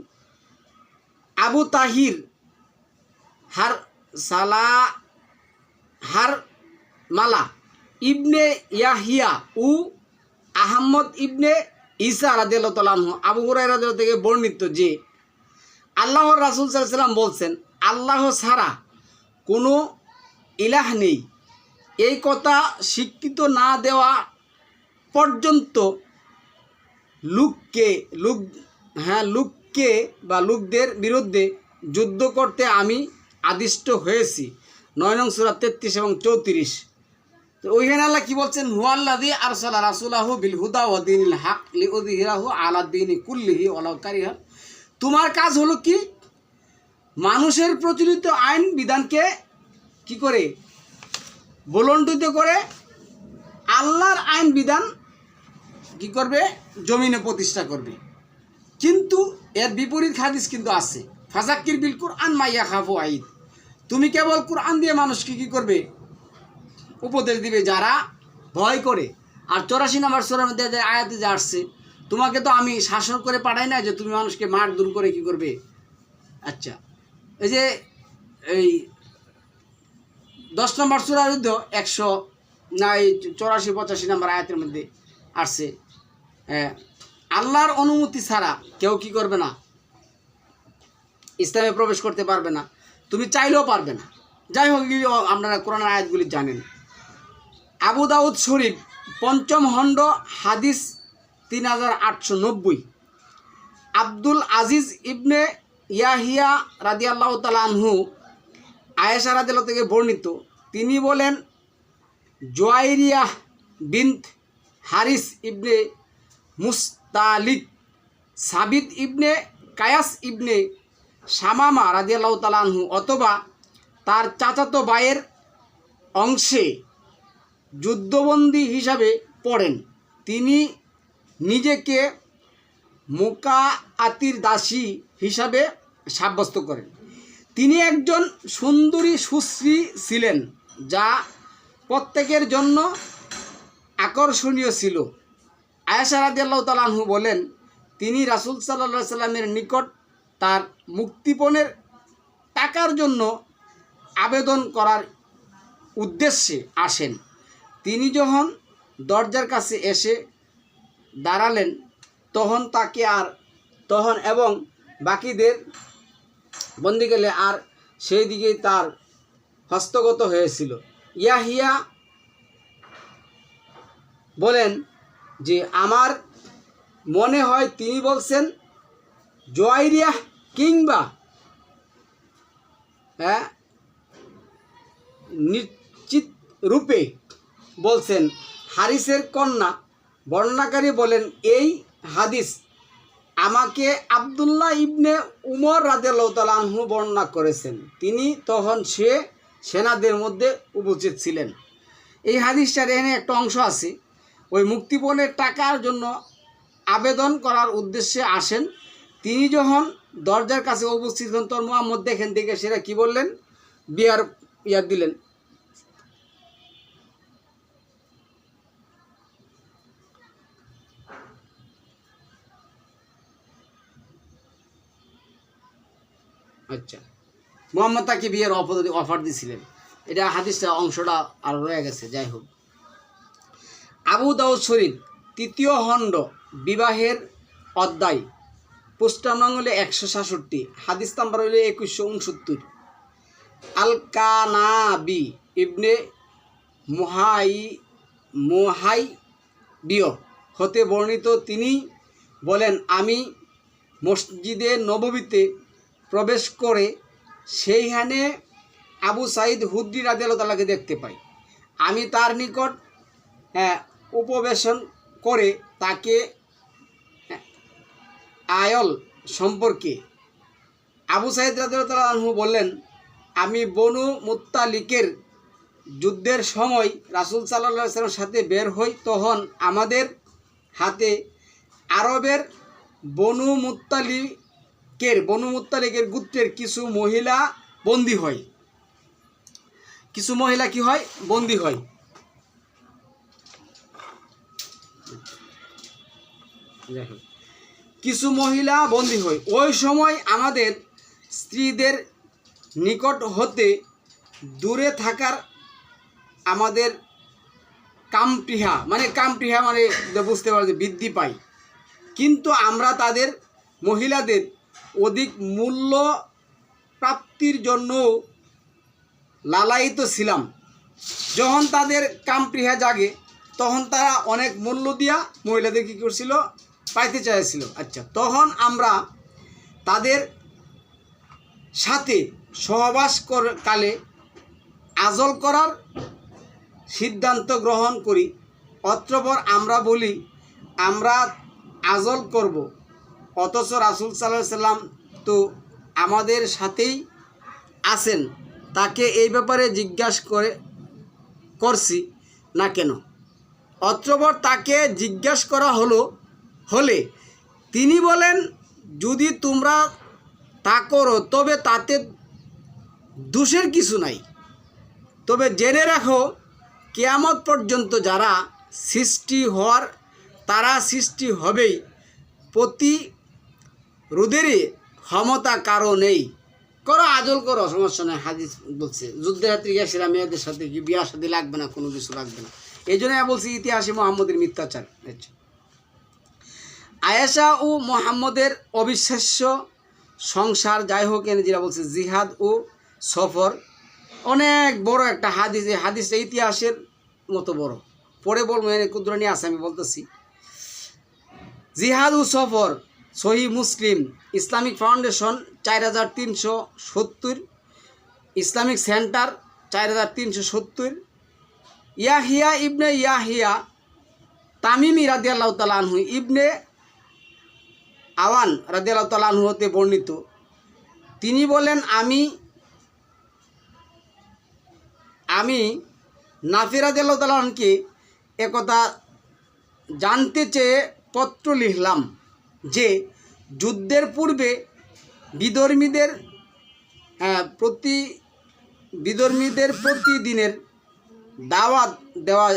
আবু তাহির মালা ইবনে ইয়াহিয়া ও আহমদ ইবনে ঈসা রাদিয়াল্লাহু তাআলা আনহু আবু হুরায়রা রাদিয়াল্লাহু থেকে বর্ণিত যে আল্লাহর রাসূল সাল্লাল্লাহু আলাইহি ওয়াসাল্লাম বলছেন, আল্লাহ ছাড়া কোনো ইলাহ নেই। এই কথা স্বীকৃত না দেওয়া পর্যন্ত লোকদের বিরুদ্ধে যুদ্ধ করতে আমি আদিষ্ট হয়েছি। 9 নং সূরা 33 এবং 34। তো ওইখানে আল্লাহ কি বলছেন, হুয়াল্লাযী আরসালা রাসূলাহু বিল হুদা ওয়া দীনিল হক লিইযহিরাহু আলা দীনি কুল্লিহি ওয়ালাউ কারিহা। তোমার কাজ হলো কি? মানুষের প্রচলিত আইন বিধানকে কি করে বলণ্ডিত করে আল্লাহর আইন বিধান কি করবে? জমিনে প্রতিষ্ঠা করবে। কিন্তু এর বিপরীত হাদিস কিন্তু আছে, ফাযাক্কির বিল কুরআন মা ইয়াখাফু আইদ। তুমি কেবল কুরআন দিয়ে মানুষকে কি করবে? উপদেশ দিবে যারা ভয় করে। আর 84 নম্বর সূরার মধ্যে যে আয়াতে যে আসছে, তোমাকে তো আমি শাসন করে পাঠাই না যে তুমি মানুষকে মার দূর করে কি করবে। আচ্ছা, এই যে এই 10 নম্বর সূরার মধ্যে 84-85 নম্বর আয়াতের মধ্যে আসছে, আল্লাহর অনুমতি ছাড়া কেউ কি করবে না, ইসলামে প্রবেশ করতে পারবে না, তুমি চাইলেও পারবে না। যাই হোক, আপনারা কোরআনের আয়াতগুলি জানেন। আবু দাউদ শরীফ 5ম খণ্ড হাদিস 3890, আব্দুল আজিজ ইবনে ইয়াহিয়া রাদিয়াল্লাহু তাআলা আনহু আয়েশা রাদিয়াল্লাহু থেকে বর্ণিত, তিনি বলেন, জুয়াইরিয়াহ বিনত হারিস ইবনে মুস্তালিক, সাবিত ইবনে কায়াস ইবনে শামামা রাদিয়াল্লাহু তাআলা আনহু অথবা তার চাচাতো ভাইয়ের অংশে যুদ্ধবন্দী হিসাবে পড়েন। তিনি নিজেকে মুকাআতির দাসী হিসাবে সাব্যস্ত করেন। তিনি একজন সুন্দরী সুশ্রী ছিলেন, যা প্রত্যেকের জন্য আকর্ষণীয় ছিল। আয়েশা রাদিয়াল্লাহু তাআলা আনহু বলেন, তিনি রাসূল সাল্লাল্লাহু আলাইহি সাল্লামের নিকট তার মুক্তিপণের টাকার জন্য আবেদন করার উদ্দেশ্যে আসেন। তিনি যখন দরজার কাছে এসে দাঁড়ালেন তখন এবং বাকিদের বন্দিগেলে আর সেই দিকে তার হস্তগত হয়েছিল। ইয়াহিয়া বলেন যে আমার মনে হয় তিনি বলছেন জুয়াইরিয়া কিংবা নিশ্চিত রূপে বলছেন হারিসের কন্যা। বর্ণনাকারী বলেন এই হাদিস আমাকে আব্দুল্লাহ ইবনে উমর রাদিয়াল্লাহু তাআলা আনহু বর্ণনা করেছেন। তিনি তখন সেনাদের মধ্যে উপস্থিত ছিলেন। এই হাদিসটার এখানে একটা অংশ আছে, ওই মুক্তিপণের টাকার জন্য আবেদন করার উদ্দেশ্যে আসেন। তিনি যখন দরজার কাছে উপস্থিত হন তখন মুহাম্মদ দেখেন, দেখে সেটা কি বললেন, বিয়ার দিলেন। আচ্ছা, মুহাম্মদ তাকে বিয়ের অফার দিয়েছিলেন। এটা হাদিসটা অংশটা আর রয়ে গেছে। যাই হোক, আবু দাউদ শরীফ ৩য় খণ্ড বিবাহের অধ্যায়, পৃষ্ঠা নং হলে ১৬৭, হাদিস নাম্বার হইলে ২১৬৯। আল কানাবি ইবনে মুহাইবিয় হতে বর্ণিত, তিনি বলেন আমি মসজিদে নববীতে প্রবেশ করে সেইখানে আবু সাঈদ হুদরি রাদিয়াল্লাহু তাআলাকে দেখতে পাই। আমি তার নিকট উপবেশন করে তাকে আয়ল সম্পর্কে আবু সাঈদ রাদিয়াল্লাহু তাআলা আনহু বললেন, আমি বনু মুত্তালিকের যুদ্ধের সময় রাসূল সাল্লাল্লাহু আলাইহি ওয়াসাল্লামের সাথে বের হই, তখন আমাদের হাতে আরবের বনু মুত্তালিকের গোত্রের কিছু মহিলা বন্দী হয়। কিছু মহিলা কি হয়? বন্দী হয়। কিছু মহিলা বন্দী হয়। ওই সময় আমাদের স্ত্রীদের নিকট হতে দূরে থাকার আমাদের কামটিহা মানে বুঝতে পারি বৃদ্ধি পায়, কিন্তু আমরা তাদের মহিলাদের অধিক মূল্য প্রাপ্তির জন্য লালায়িত ছিলাম। যখন তাদের কামপ্রিহা জাগে তখন তারা অনেক মূল্য দিয়া মহিলাদের কী করছিল? পাইতে চাইছিল। আচ্ছা, তখন আমরা তাদের সাথে সহবাস কালে আজল করার সিদ্ধান্ত গ্রহণ করি। অতঃপর আমরা বলি আমরা আজল করব, অথচ রাসূল সাল্লাল্লাহু আলাইহি সাল্লাম তো আমাদের সাথেই আছেন, তাকে এই ব্যাপারে জিজ্ঞাসা করছি না কেন? অতঃপর তাকে জিজ্ঞাসা করা হলে তিনি বলেন, যদি তোমরা তা করো তবে তাতে দোষের কিছু নাই। তবে জেনে রাখো, কিয়ামত পর্যন্ত যারা সৃষ্টি হওয়ার তারা সৃষ্টি হবেই, প্রতিরোধেরই ক্ষমতা কারো নেই। করো, আজল করো, সমস্যা নেই। হাদিস বলছে যুদ্ধের হাতে গিয়েছিলাম, মেয়েদের সাথে কি বিয়ার সাথে লাগবে না, কোনো কিছু লাগবে না। এই জন্য বলছি ইতিহাসে মুহাম্মদের মিথ্যাচার। আয়েশা ও মুহাম্মদের অবিশ্বাস্য সংসার। যাই হোক, এনে যেটা বলছে জিহাদ ও সফর, অনেক বড় একটা হাদিস। এই হাদিসটা ইতিহাসের মতো বড়, পরে বলবো, এনে কুদ্রা নিয়ে আসে, আমি বলতেছি। জিহাদ ও সফর, Sahih Muslim, Islamic Foundation 4370, Islamic centre 4370। Yahya ibn Yahya Tamimi রাদিয়াল্লাহু তাআলা আনহু ইবনে আওয়ান রাদিয়াল্লাহু তাআলা আনহু হতে বর্ণিত, তিনি বলেন আমি নাফি রাদিয়াল্লাহু তাআলা আনহুকে একথা জানতে চেয়ে পত্র লিখলাম যে যুদ্ধের পূর্বে বিধর্মীদের প্রতি বিধর্মীদের প্রতিদিনের দাওয়াত দেওয়া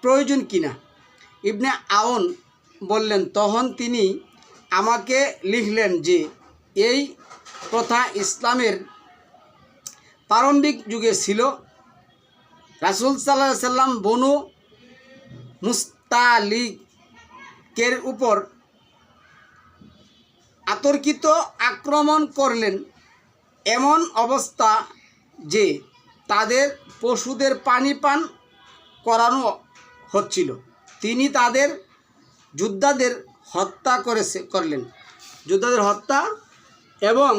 প্রয়োজন কিনা? ইবনে আওন বললেন, তখন তিনি আমাকে লিখলেন যে এই প্রথা ইসলামের প্রারম্ভিক যুগে ছিল। রাসূল সাল্লাল্লাহু আলাইহি সাল্লাম বনু মুস্তালিকের উপর অতর্কিত আক্রমণ করলেন, এমন অবস্থা যে তাদের পশুদের পানি পান করানো হচ্ছিল। তিনি তাদের যোদ্ধাদের হত্যা করলেন, যোদ্ধাদের হত্যা এবং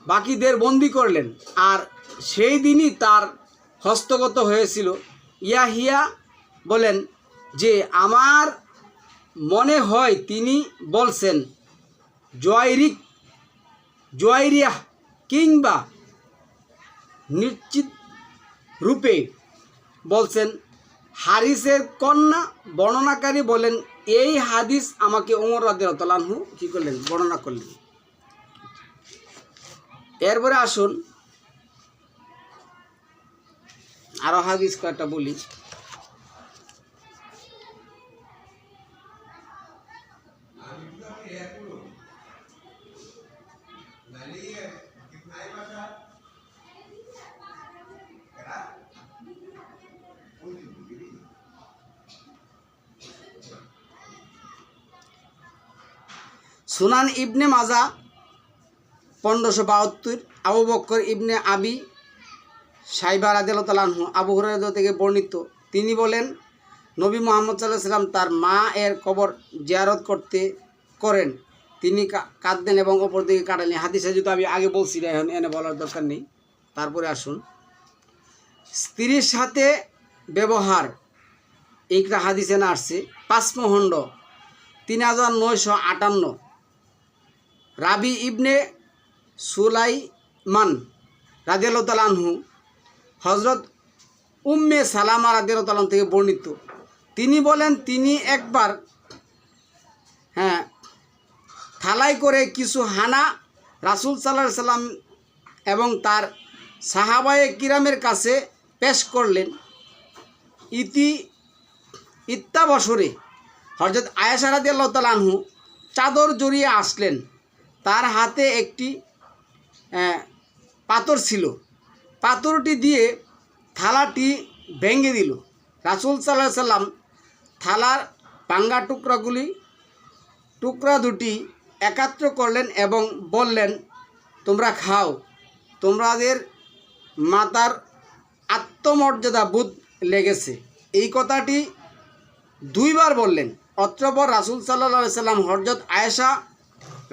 বাকিদের বন্দী করলেন। আর সেই দিনই তার হস্তগত হয়েছিল। ইয়াহিয়া বলেন যে আমার মনে হয় তিনি বলছেন জোয়াইরিয়া কিংবা নিশ্চিত রূপে বলছেন হারিসের কন্যা। বর্ণনাকারী বলেন এই হাদিস আমাকে ওমর রাদিয়াল্লাহু আনহু কী করলেন, বর্ণনা করলেন। এরপরে আসুন আরও হাদিস কয়েকটা বলি। সুনান ইবনে মাজা 1572, আবু বকর ইবনে আবি শাইবা রাদিয়াল্লাহু তাআলা আনহু আবু হুরায়রা থেকে বর্ণিত, তিনি বলেন নবী মুহাম্মদ সাল্লাল্লাহু আলাইহি সাল্লাম তার মা এর কবর জিয়ারত করেন, তিনি কাঁদতেন এবং ওপর দিকে কাটালেন। হাদিসে যদি আমি আগে বলছি না, এখন এনে বলার দরকার নেই। তারপরে আসুন স্ত্রীর সাথে ব্যবহার, এইটা হাদিসে না আসছে। পাঁচমহণ্ড 3958, রাবি ইবনে সুলাইমান রাদিয়াল্লাহু তাআলা আনহু হযরত উম্মে সালামা রাদিয়াল্লাহু তাআলা থেকে বর্ণিত, তিনি বলেন তিনি একবার থালাই করে কিছু হানা রাসূল সাল্লাল্লাহু আলাইহি সাল্লাম এবং তার সাহাবায়ে কিরামের কাছে পেশ করলেন। ইত্যাবসরে হযরত আয়েশা রাদিয়াল্লাহু তাআলা আনহু চাদর জড়িয়ে আসলেন। তার হাতে একটি পাথর ছিল, পাথরটি দিয়ে থালাটি ভেঙে দিল। রাসূল সাল্লাল্লাহু আলাইহি সাল্লাম থালার ভাঙা টুকরা দুটি একত্র করলেন এবং বললেন তোমরা খাও, তোমাদের মাতার আত্মমর্যাদা বোধ লেগেছে। এই কথাটি দুইবার বললেন। অতঃপর রাসূল সাল্লাল্লাহু আলাইহি সাল্লাম হযরত আয়েশা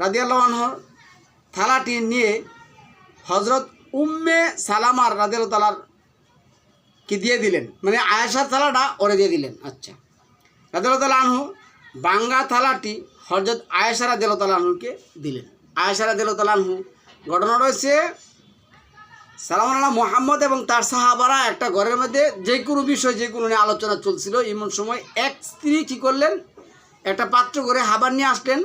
রাদিয়াল্লাহু আনহার থালাটি নিয়ে হযরত উম্মে সালামার রাদিয়াল্লাহু তাআলার কি দিয়ে দিলেন, মানে আয়েশার থালাটা ওরে দিয়ে দিলেন। আচ্ছা, রাদিয়াল্লাহু তাআলা আনহু ভাঙ্গা থালাটি হযরত আয়েশা রাদিয়াল্লাহু তাআলা আনহুকে দিলেন। আয়েশা রাদিয়াল্লাহু তাআলা আনহু, ঘটনা রয়েছে সালামুল্লাহ মুহাম্মদ এবং তার সাহাবারা একটা ঘরের মধ্যে যে কোনো বিষয় যে কোনো নিয়ে আলোচনা চলছিল। এমন সময় এক স্ত্রী কী করলেন, একটা পাত্র করে খাবার নিয়ে আসলেন।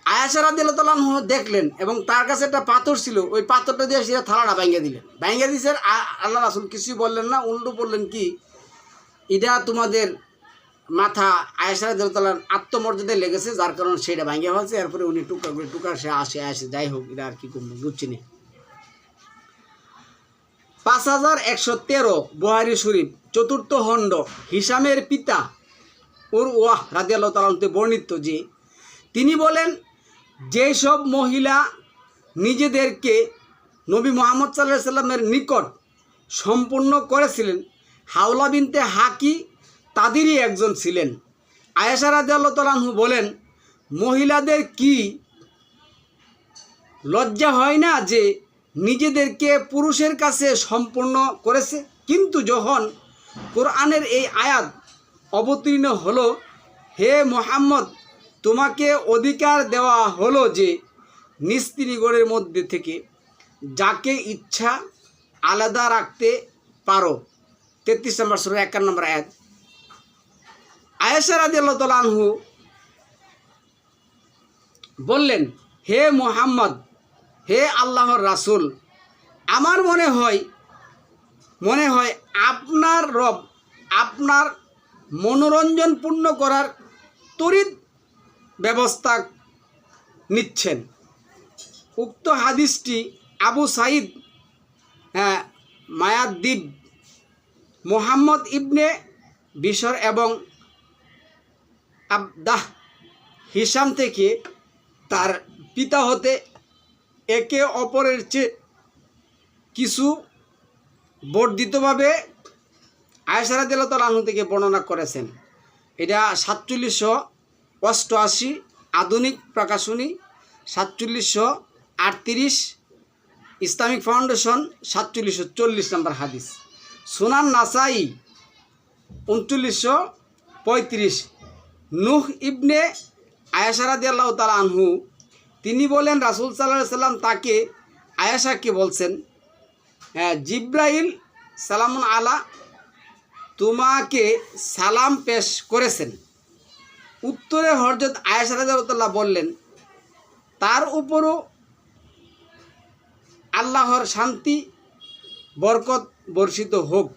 আয়েশা রাদিয়াল্লাহু তাআলা আনহু দেখলেন এবং তার কাছে একটা পাথর ছিল, ওই পাথরটা দিয়ে সে থালাটা ভাঙিয়ে দিলেন। ভাঙিয়ে দিয়েছেন, আল্লাহ রাসূল কিছুই বললেন না, উল্টো বললেন কি এটা তোমাদের মাথা আয়েশা রাদিয়াল্লাহু তাআলার আত্মমর্যাদায় লেগেছে, যার কারণে সেটা ভাঙিয়ে ফেলছে। এরপরে উনি টুকরা সে আসে যাই হোক, এটা আর কি করবো বুঝছি না। 5113 বুখারী শরীফ 4th খণ্ড, হিশামের পিতা উরওয়াহ রাদিয়াল্লাহু তাআলা আনহু বর্ণিত যে তিনি বলেন যেসব মহিলা নিজেদেরকে নবী মুহাম্মদ সাল্লাল্লাহু আলাইহি সাল্লামের নিকট সম্পূর্ণ করেছিলেন, হাওলা বিনতে হাকি তাদেরই একজন ছিলেন। আয়েশা রাদিয়াল্লাহু তাআলা আনহু বলেন মহিলাদের কি লজ্জা হয় না যে নিজেদেরকে পুরুষের কাছে সম্পূর্ণ করেছে? কিন্তু যখন কোরআনের এই আয়াত অবতীর্ণ হলো, হে মুহাম্মদ তোমাকে অধিকার দেওয়া হলো যে স্ত্রীগণের মধ্যে থেকে যাকে ইচ্ছা আলাদা রাখতে পারো, 33 নম্বর সূরা 51 নম্বর আয়াত। আয়েশা রাদিয়াল্লাহু তাআলা আনহু বললেন হে মুহাম্মদ, হে আল্লাহর রাসূল, আমার মনে হয় আপনার রব আপনার মনোরঞ্জন পূর্ণ করার তড়িৎ ব্যবস্থা নিচ্ছেন। উক্ত হাদিসটি আবু সাঈদ মায়াদ্দিব, মোহাম্মদ ইবনে বিশর এবং আবদাহ হিসাম থেকে তার পিতা হতে একে অপরের চেয়ে কিছু বর্ধিতভাবে আয়েশা রাদিয়াল্লাহু তাআলা আনহা থেকে বর্ণনা করেছেন। এটা 4788 আধুনিক প্রকাশনী, 4738 ইসলামিক ফাউন্ডেশন, 4740 নম্বর হাদিস। সুনান নাসাই 3935 নূহ ইবনে আয়েশা রাদিয়াল্লাহু তাআলা আনহু তিনি বলেন রাসূল সাল্লাল্লাহু আলাইহি সাল্লাম তাকে আয়েশাকে বলছেন, জিব্রাইল সালামুন আলা তোমাকে সালাম পেশ করেছেন। উত্তরে হযরত আয়েশা রাদিয়াল্লাহু তাআলা বললেন, তার উপরও আল্লাহর শান্তি বরকত বর্ষিত হোক।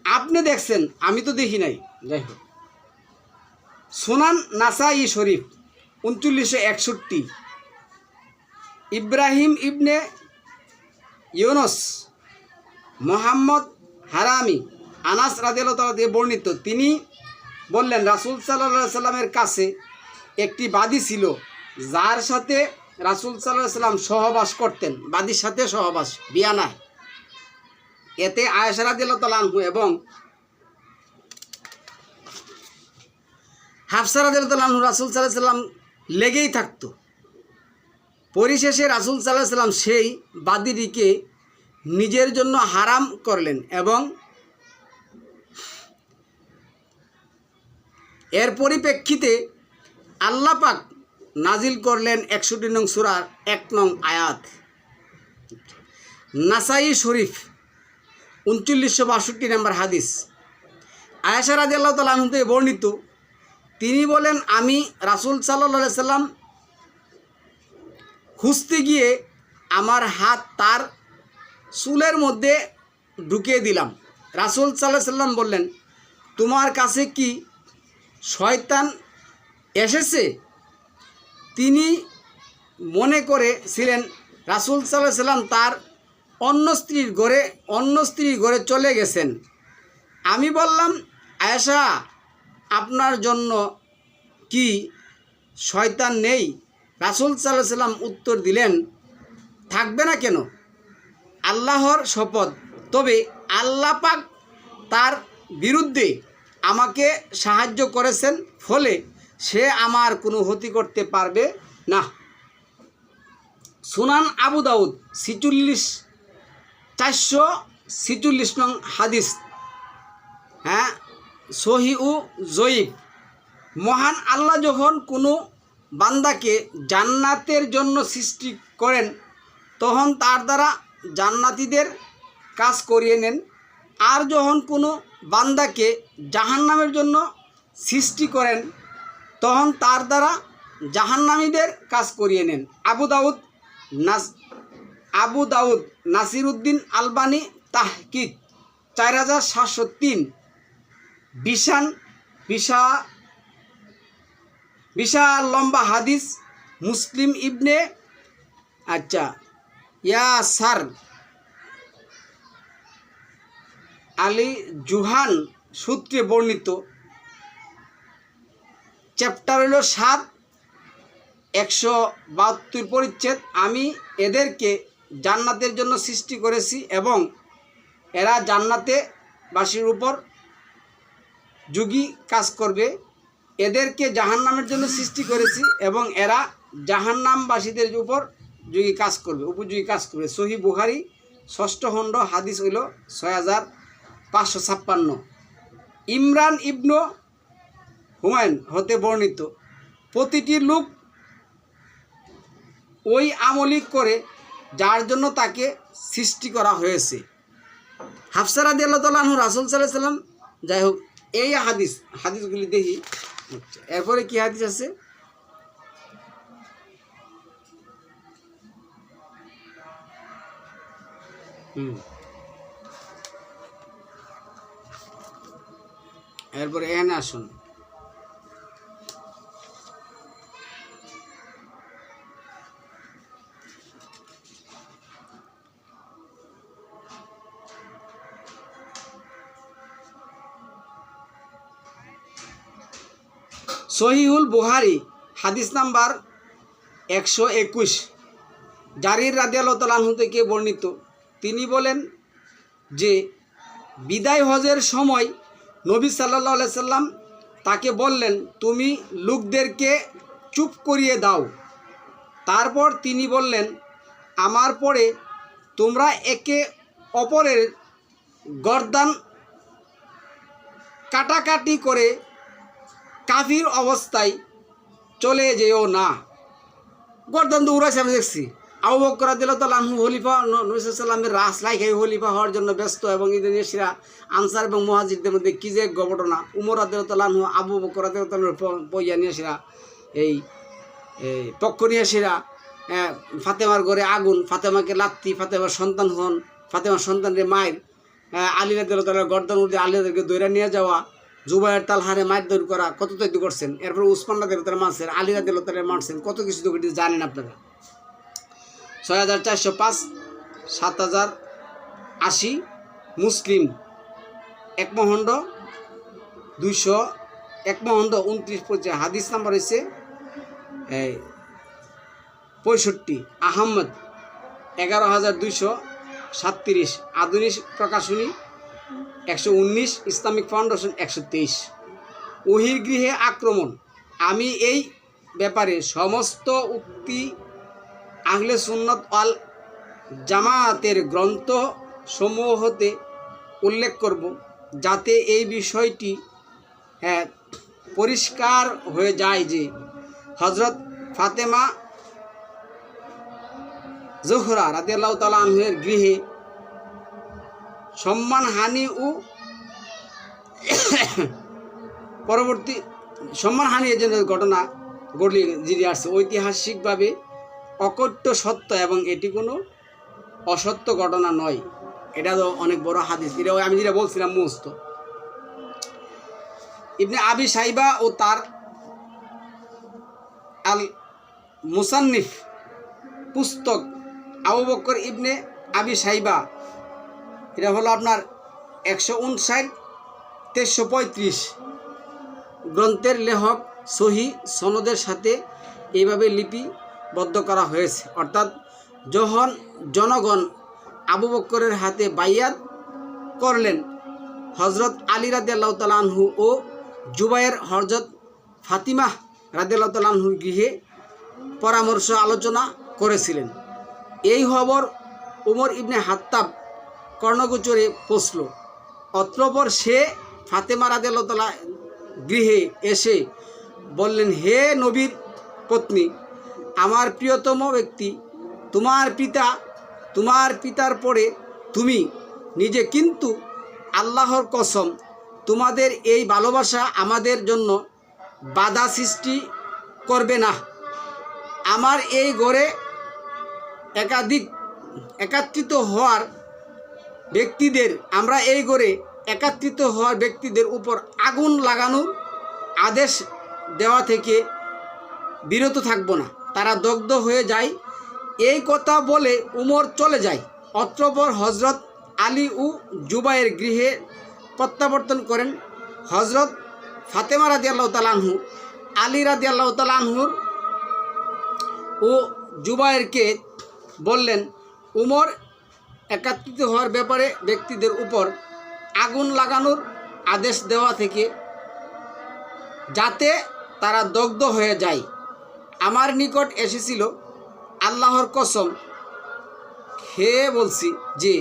আপনি দেখছেন, আমি তো দেখি নাই। যাই হোক, সুনান নাসাই শরীফ 3961 ইব্রাহিম ইবনে ইউনুস মোহাম্মদ হারামি আনাস রাদিয়াল্লাহু তাআলা থেকে বর্ণিত, তিনি বললেন রাসূল সাল্লাল্লাহু আলাইহি সাল্লামের কাছে একটি বাদী ছিল যার সাথে রাসূল সাল্লাল্লাহু আলাইহি সাল্লাম সহবাস করতেন। বাদীর সাথে সহবাস, বিয়া নয়। এতে আয়েশা রাদিয়াল্লাহু তাআলা আনহু এবং হাফসা রাদিয়াল্লাহু তাআলা আনহু রাসূল সাল্লাল্লাহু আলাইহি সাল্লাম লেগেই থাকতো। পরিশেষে রাসূল সাল্লাল্লাহু আলাইহি সাল্লাম সেই বাদীটিকে নিজের জন্য হারাম করলেন এবং এর পরিপ্রেক্ষিতে আল্লাহ পাক নাজিল করলেন 61 নং সূরার 1 নং আয়াত। নাসাই শরীফ 3962 নম্বর হাদিস। আয়েশা রাদিয়াল্লাহু তাআলা আনহা থেকে বর্ণিত, তিনি বলেন আমি রাসূল সাল্লাল্লাহু আলাইহি সাল্লাম খুঁজতে গিয়ে আমার হাত তার চুলের মধ্যে ঢুকিয়ে দিলাম। রাসূল সাল্লাল্লাহু আলাইহি সাল্লাম বললেন, তোমার কাছে কি শয়তান এসেছে? তিনি মনে করেছিলেন রাসূল সাল্লাল্লাহু আলাইহি সাল্লাম তার অন্য স্ত্রীর ঘরে চলে গেছেন। আমি বললাম, আয়েশা, আপনার জন্য কি শয়তান নেই? রাসূল সাল্লাল্লাহু আলাইহি সাল্লাম উত্তর দিলেন, থাকবে না কেন? আল্লাহর শপথ, তবে আল্লাহ পাক তার বিরুদ্ধে আমাকে সাহায্য করেছেন, ফলে সে আমার কোনো ক্ষতি করতে পারবে না। সুনান আবু দাউদ 446 নং হাদিস। সহিহ ও জয়ীফ। মহান আল্লাহ যখন কোনো বান্দাকে জান্নাতের জন্য সৃষ্টি করেন তখন তার দ্বারা জান্নাতীদের কাজ করিয়ে নেন, আর যখন কোনো বান্দাকে জাহান্নামের জন্য সৃষ্টি করেন তখন তার দ্বারা জাহান্নামীদের কাজ করিয়ে নেন। আবু দাউদ নাসিরউদ্দিন আলবানী তাহকিক 4703। বিশাল লম্বা হাদিস। মুসলিম ইবনে ইয়াসার আলী জুহান সূত্রে বর্ণিত। চ্যাপ্টার হলো 7, 172 পরিচ্ছেদ। আমি এদেরকে জান্নাতের জন্য সৃষ্টি করেছি এবং এরা জান্নাতে বাসীর উপর যোগী কাজ করবে। এদেরকে জাহান্নামের জন্য সৃষ্টি করেছি এবং এরা জাহান্নামবাসীদের উপর যোগী কাজ করবে, উপযোগী কাজ করবে। সহিহ বুখারী 6ষ্ঠ খণ্ড হাদিস হইল 6556। ইমরান ইবনু হুমায়ুন হতে বর্ণিত, প্রতিটি লোক ওই আমলি করে যার জন্য তাকে সৃষ্টি করা হয়েছে। হাফসা রাদিয়াল্লাহু তাআলা আনহু রাসূল সাল্লাল্লাহু আলাইহি সাল্লাম। যাই হোক, এই হাদিসগুলি দেখি। এরপরে কি হাদিস আছে? এরপরে এখানে আসুন। সহিহুল বুখারী হাদিস নাম্বার 121, জারির রাদিয়াল্লাহু তাআলা আনহু থেকে বর্ণিত। তিনি বলেন যে বিদায় হজের সময় নবী সাল্লাল্লাহু আলাইহি সাল্লাম তাকে বললেন, তুমি লোকদেরকে চুপ করিয়ে দাও। তারপর তিনি বললেন, আমার পরে তোমরা একে অপরের গর্দান কাটাকাটি করে কাফির অবস্থায় চলে যেও না। গর্দান দৌড়াইছে আমি দেখছি। আবু বকর রাদিয়াল্লাহু তাআলা আনহু খলিফা, নবী সাল্লাল্লাহু আলাইহি ওয়াসাল্লামের রাসলাই খেয়ে খলিফা হওয়ার জন্য ব্যস্ত, এবং ইন্দোনেশিয়া আনসার এবং মুহাজিরদের মধ্যে কী যে ঘটনা। উমর রাদিয়াল্লাহু তাআলা আনহু আবু বকর রাদিয়াল্লাহু তাআলার পইয়া নিয়ে আসিরা, এই পক্ষ নিয়ে আসিরা ফাতেমার ঘরে আগুন, ফাতেমাকে লাত্তি, ফাতেমার সন্তান হন, ফাতেমার সন্তানের মায়ের, আলী রাদিয়াল্লাহু তাআলার গর্দান উঠে আলীদেরকে দৈরা নিয়ে যাওয়া, জুবায়ের তালহারে মায়ের দৌড় করা, কত তৈরি করছেন। এরপর উসমান রাদিয়াল্লাহু তাআলা মারছেন, আলী রাদিয়াল্লাহু তাআলা মারছেন, কত কিছু তো জানেন আপনারা। 6405, 7080, মুসলিম এক মহণ্ড 29 হাদিস নাম্বার হচ্ছে 65, আহমদ 11237, আধুনিক প্রকাশনী 119, ইসলামিক ফাউন্ডেশন 123। ওহির গৃহে আক্রমণ। আমি এই ব্যাপারে সমস্ত উক্তি আহলে সুন্নত ওয়াল জামাতের গ্রন্থ সমূহ হতে উল্লেখ করব, যাতে এই বিষয়টি পরিষ্কার হয়ে যায় যে হযরত ফাতেমা জোহরা রাদিয়াল্লাহু তাআলা আনহার গৃহে সম্মানহানি ও পরবর্তী সম্মানহানি এই জন্য ঘটনা ঘটলে জিরে আসছে, ঐতিহাসিকভাবে অকট্য সত্য, এবং এটি কোনো অসত্য ঘটনা নয়। এটা তো অনেক বড় হাদিস। এটা আমি যেটা বলছিলাম মুস্ত ইবনে আবি সাইবা ও তার আল মুসান্নিফ পুস্তক আবু বকর ইবনে আবি সাইবা, এটা হলো আপনার 159, 335 গ্রন্থের লেখক সহি সনদের সাথে এইভাবে লিপিবদ্ধ করা হয়েছে। অর্থাৎ যখন জনগণ আবু বকরের হাতে বাইয়াত করলেন, হজরত আলী রাদিয়াল্লাহু তাআলা আনহু ও জুবায়ের হযরত ফাতিমা রাদিয়াল্লাহু তাআলা আনহুর গৃহে পরামর্শ আলোচনা করেছিলেন। এই খবর উমর ইবনে হাত্তাব কর্ণগোচরে পৌঁছল। অতঃপর সে ফাতেমা রাদিয়াল্লাহু তাআলা গৃহে এসে বললেন, হে নবীর পত্নী, আমার প্রিয়তম ব্যক্তি, তোমার পিতার পরে তুমি নিজে, কিন্তু আল্লাহর কসম, তোমাদের এই ভালোবাসা আমাদের জন্য বাধা সৃষ্টি করবে না। আমার এই ঘরে একত্রিত হওয়ার ব্যক্তিদের উপর আগুন লাগানোর আদেশ দেওয়া থেকে বিরত থাকব না, তারা দগ্ধ হয়ে যায়। এই কথা বলে উমর চলে যায়। অতঃপর হজরত আলী ও জুবায়ের গৃহে প্রত্যাবর্তন করেন। হজরত ফাতেমা রাদিয়াল্লাহু তাআলা আনহু আলী রাদিয়াল্লাহু তাআলা আনহুর ও জুবায়েরকে বললেন, উমর একত্রিত হওয়ার ব্যাপারে ব্যক্তিদের উপর আগুন লাগানোর আদেশ দেওয়া থেকে যাতে তারা দগ্ধ হয়ে যায়, আমার নিকট এসেছিল। আল্লাহর কসম খেয়ে বলছি যে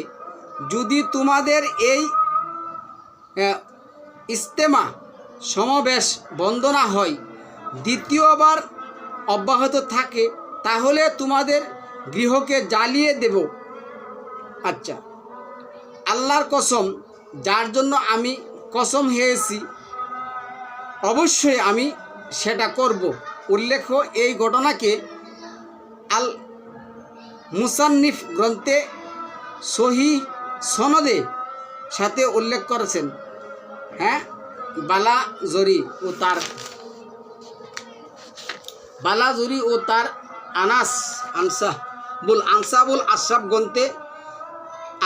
যদি তোমাদের এই ইজতেমা সমাবেশ বন্ধ না হয়, দ্বিতীয়বার অব্যাহত থাকে, তাহলে তোমাদের গৃহকে জ্বালিয়ে দেব। আচ্ছা, আল্লাহর কসম, যার জন্য আমি কসম খেয়েছি, অবশ্যই আমি সেটা করব। উল্লেখ্য, এই ঘটনাকে আল মুসান্নিফ গ্রন্থে সহি সনদে সাথে উল্লেখ করেছেন। হ্যাঁ, বালাজুরি ও তার আনসাবুল আশরাফ গ্রন্থে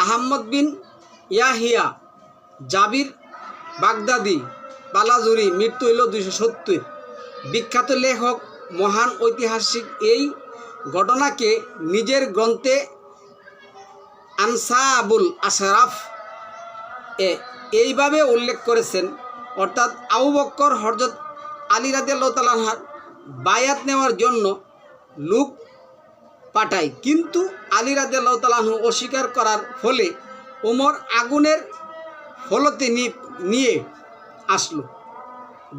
আহমদ বিন ইয়াহিয়া জাবির বাগদাদি বালাজুরি, মৃত্যু হইল 270। বিখ্যাত লেখক মহান ঐতিহাসিক এই ঘটনাকে নিজের গ্রন্থে আনসাবুল আশরাফ এইভাবে উল্লেখ করেছেন, অর্থাৎ আবু বকর হযরত আলী রাদিয়াল্লাহু তাআলা আনহুর বায়াত নেওয়ার জন্য লোক পাঠায়, কিন্তু আলী রাদিয়াল্লাহু তাআলা আনহু অস্বীকার করার ফলে ওমর আগুনের ফলতে নিয়ে আসলো।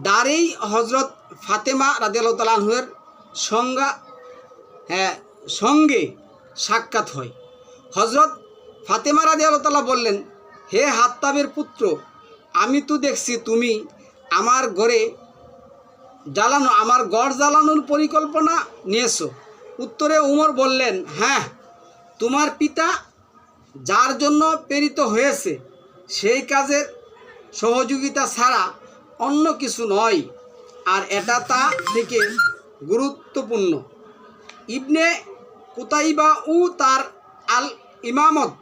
দ্বারেই হযরত ফাতেমা রাদিয়াল্লাহু তাআলা আনহুর সঙ্গে সাক্ষাৎ হয়। হযরত ফাতেমা রাদিয়াল্লাহু তাআলা বললেন, হে হাত্তাবের পুত্র, আমি তো দেখছি তুমি আমার ঘর জ্বালানোর পরিকল্পনা নিয়েছো। উত্তরে উমর বললেন, হ্যাঁ, তোমার পিতা যার জন্য প্রেরিত হয়েছে সেই কাজের সহযোগিতা ছাড়া অন্য কিছু নয়, আর এটা তা থেকে গুরুত্বপূর্ণ। ইবনে কুতাইবা ও তার আল ইমামত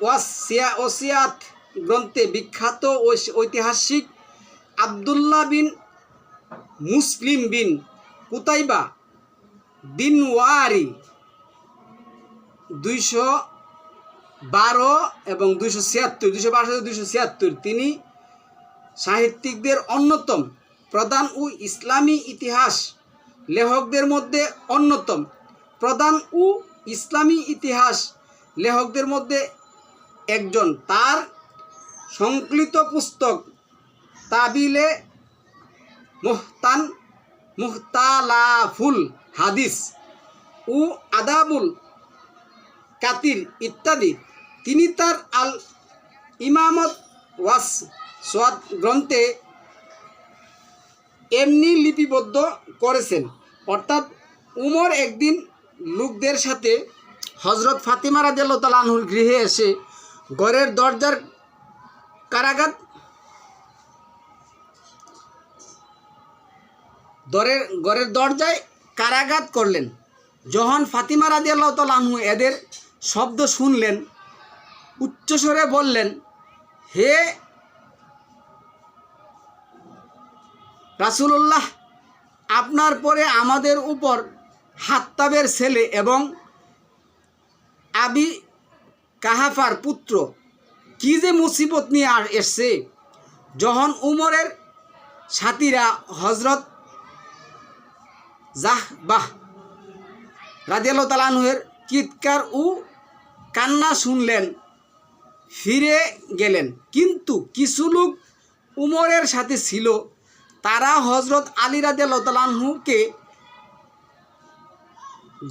ওয়াসিয়াত গ্রন্থে বিখ্যাত ঐতিহাসিক আবদুল্লাহ বিন মুসলিম বিন কুতাইবা দিনওয়ারি 212 এবং 276 তিনি সাহিত্যিকদের অন্যতম প্রধান ও ইসলামী ইতিহাস লেখকদের মধ্যে একজন। তার সংকলিত পুস্তক তাবিলে মুহতালাফুল হাদিস ও আদাবুল কাতির ইত্যাদি তিনি তার আল ইমামত ওয়াসওয়াত গ্রন্থে এমনি লিপিবদ্ধ করেছেন। অর্থাৎ উমর একদিন লোকদের সাথে হযরত ফাতিমা রাদিয়াল্লাহু তাআলা আনহুর গৃহে এসে ঘরের দরজায় কারাঘাত করলেন। যখন ফাতিমা রাদিয়াল্লাহু তাআলা আনহু এদের শব্দ শুনলেন, উচ্চস্বরে বললেন, হে রাসূলুল্লাহ, আপনার পরে আমাদের উপর হাত্তাবের ছেলে এবং আবি কাহাফার পুত্র কি যে মুসিবত নিয়ে এসছে। যখন উমরের সাথীরা হযরত জাহবাহ রাদিয়াল্লাহু তাআলা আনহুর চিৎকার ও কান্না শুনলেন, ফিরে গেলেন। কিন্তু কিছু লোক উমরের সাথে ছিল, তারা হযরত আলী রাদিয়াল্লাহু তাআলা আনহুকে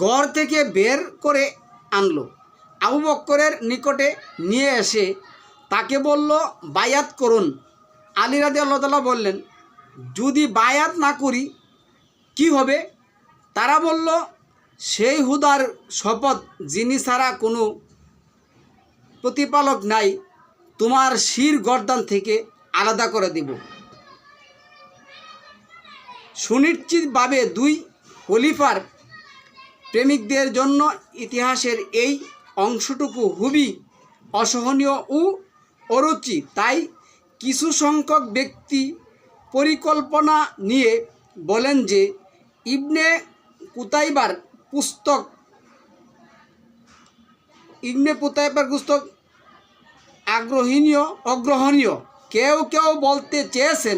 ঘর থেকে বের করে আনলো। আবু বকরের নিকটে নিয়ে এসে তাকে বলল, বায়াত করুন। আলী রাদিয়াল্লাহু তাআলা বললেন, যদি বায়াত না করি কি হবে? তারা বলল, সেই হুদার শপথ যিনি ছাড়া কোনো প্রতিপালক নাই, তোমার শির গর্দান থেকে আলাদা করে দেব। সুনিশ্চিতভাবে দুই খলিফার প্রেমিকদের জন্য ইতিহাসের এই অংশটুকু খুবই অসহনীয় ও অরুচি। তাই কিছু সংখ্যক ব্যক্তি পরিকল্পনা নিয়ে বলেন যে ইবনে কুতাইবার পুস্তক অগ্রহণীয়। কেউ কেউ বলতে চেয়েছেন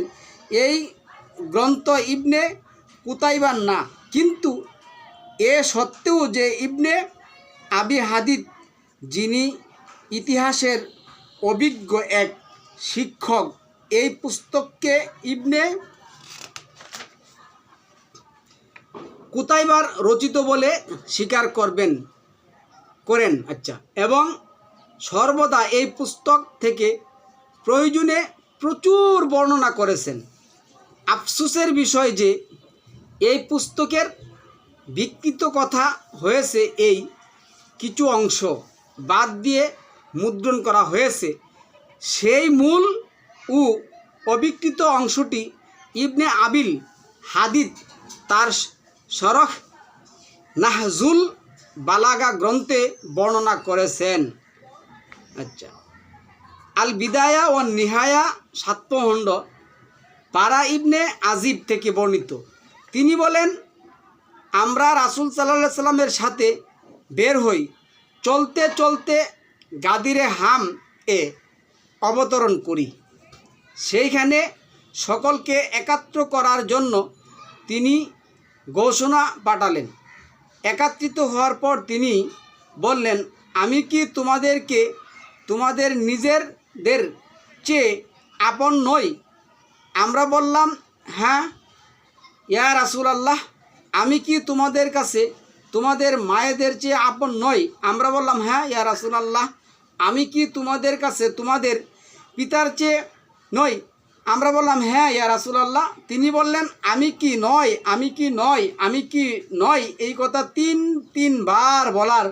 এই গ্রন্থ ইবনে কুতাইবার না, কিন্তু এ সত্ত্বেও যে ইবনে আবি হাদিদ, যিনি ইতিহাসের অভিজ্ঞ এক শিক্ষক, এই পুস্তককে ইবনে কুতাইবার রচিত বলে স্বীকার করেন। এবং সর্বদা এই পুস্তক থেকে প্রয়োজনে প্রচুর বর্ণনা করেছেন। আফসোসের বিষয় যে এই পুস্তকের বিকৃত কথা হয়েছে এই কিছু অংশ বাদ দিয়ে মুদ্রণ করা হয়েছে, সেই মূল ও অবিকৃত অংশটি ইবনে আবিল হাদিদ তার শরহ নাহজুল বালাগা গ্রন্থে বর্ণনা করেছেন। আচ্ছা, আল বিদায়া ও নিহায়া সাতপখণ্ড পারা ইবনে আজিব থেকে বর্ণিত। তিনি বলেন, আমরা রাসূল সাল্লাল্লাহু সাল্লামের সাথে বের হই, চলতে চলতে গাদিরে হাম এ অবতরণ করি। সেইখানে সকলকে একাত্র করার জন্য তিনি ঘোষণা পাঠালেন। একত্রিত হওয়ার পর তিনি বললেন, আমি কি তোমাদেরকে তোমাদের নিজেদের চেয়ে আপন নই? আমরা বললাম, হ্যাঁ ইয়া রাসূলুল্লাহ। আমি কি তোমাদের কাছে তোমাদের মায়েদের চেয়ে আপন নই? আমরা বললাম, হ্যাঁ ইয়া রাসূলুল্লাহ। আমি কি তোমাদের কাছে তোমাদের পিতার চেয়ে নই? আমরা বললাম, হ্যাঁ ইয়া রাসূলুল্লাহ। তিনি বললেন, আমি কি নয়, আমি কি নয়, আমি কি নয়। এই কথা তিনবার বলার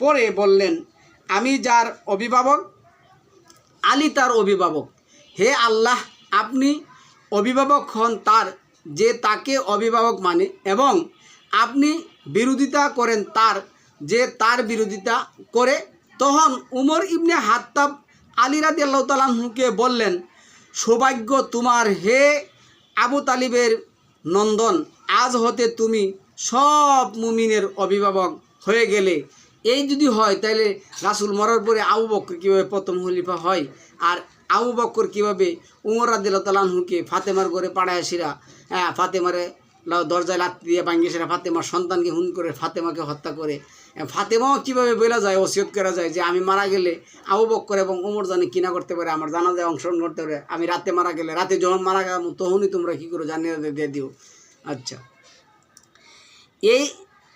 পরে বললেন, আমি যার অভিভাবক, আলী তার অভিভাবক। হে আল্লাহ, আপনি অভিভাবক হন তার যে তাকে অভিভাবক মানে, এবং আপনি বিরোধিতা করেন তার যে তার বিরোধিতা করে। তখন উমর ইবনে হাত্তাব আলী রাদিয়াল্লাহু তাআলা আনহুকে বললেন, সৌভাগ্য তোমার হে আবু তালিবের নন্দন, আজ হতে তুমি সব মুমিনের অভিভাবক হয়ে গেলে। এই যদি হয় তাহলে রাসূল মরার পরে আবু বকর কীভাবে প্রথম খলিফা হয়, আর আবু বকর কীভাবে উমর রাদিয়াল্লাহু তাআলা আনহুকে ফাতেমার ঘরে পাড়ায় সেরা ফাতেমারে দরজায় লাথি দিয়ে ভাঙিয়ে সেরা ফাতেমার সন্তানকে খুন করে ফাতেমাকে হত্যা করে। ফাতেমাও কীভাবে বলা যায়, ওসিয়ত করা যায় যে আমি মারা গেলে আবু বকর এবং উমর জানি কিনা করতে পারে, আমার জানাজায় অংশগ্রহণ করতে পারে। আমি রাতে মারা গেলে, রাতে যখন মারা গেলাম তখনই তোমরা কী করো জানিয়ে দিয়ে দিও। আচ্ছা, এই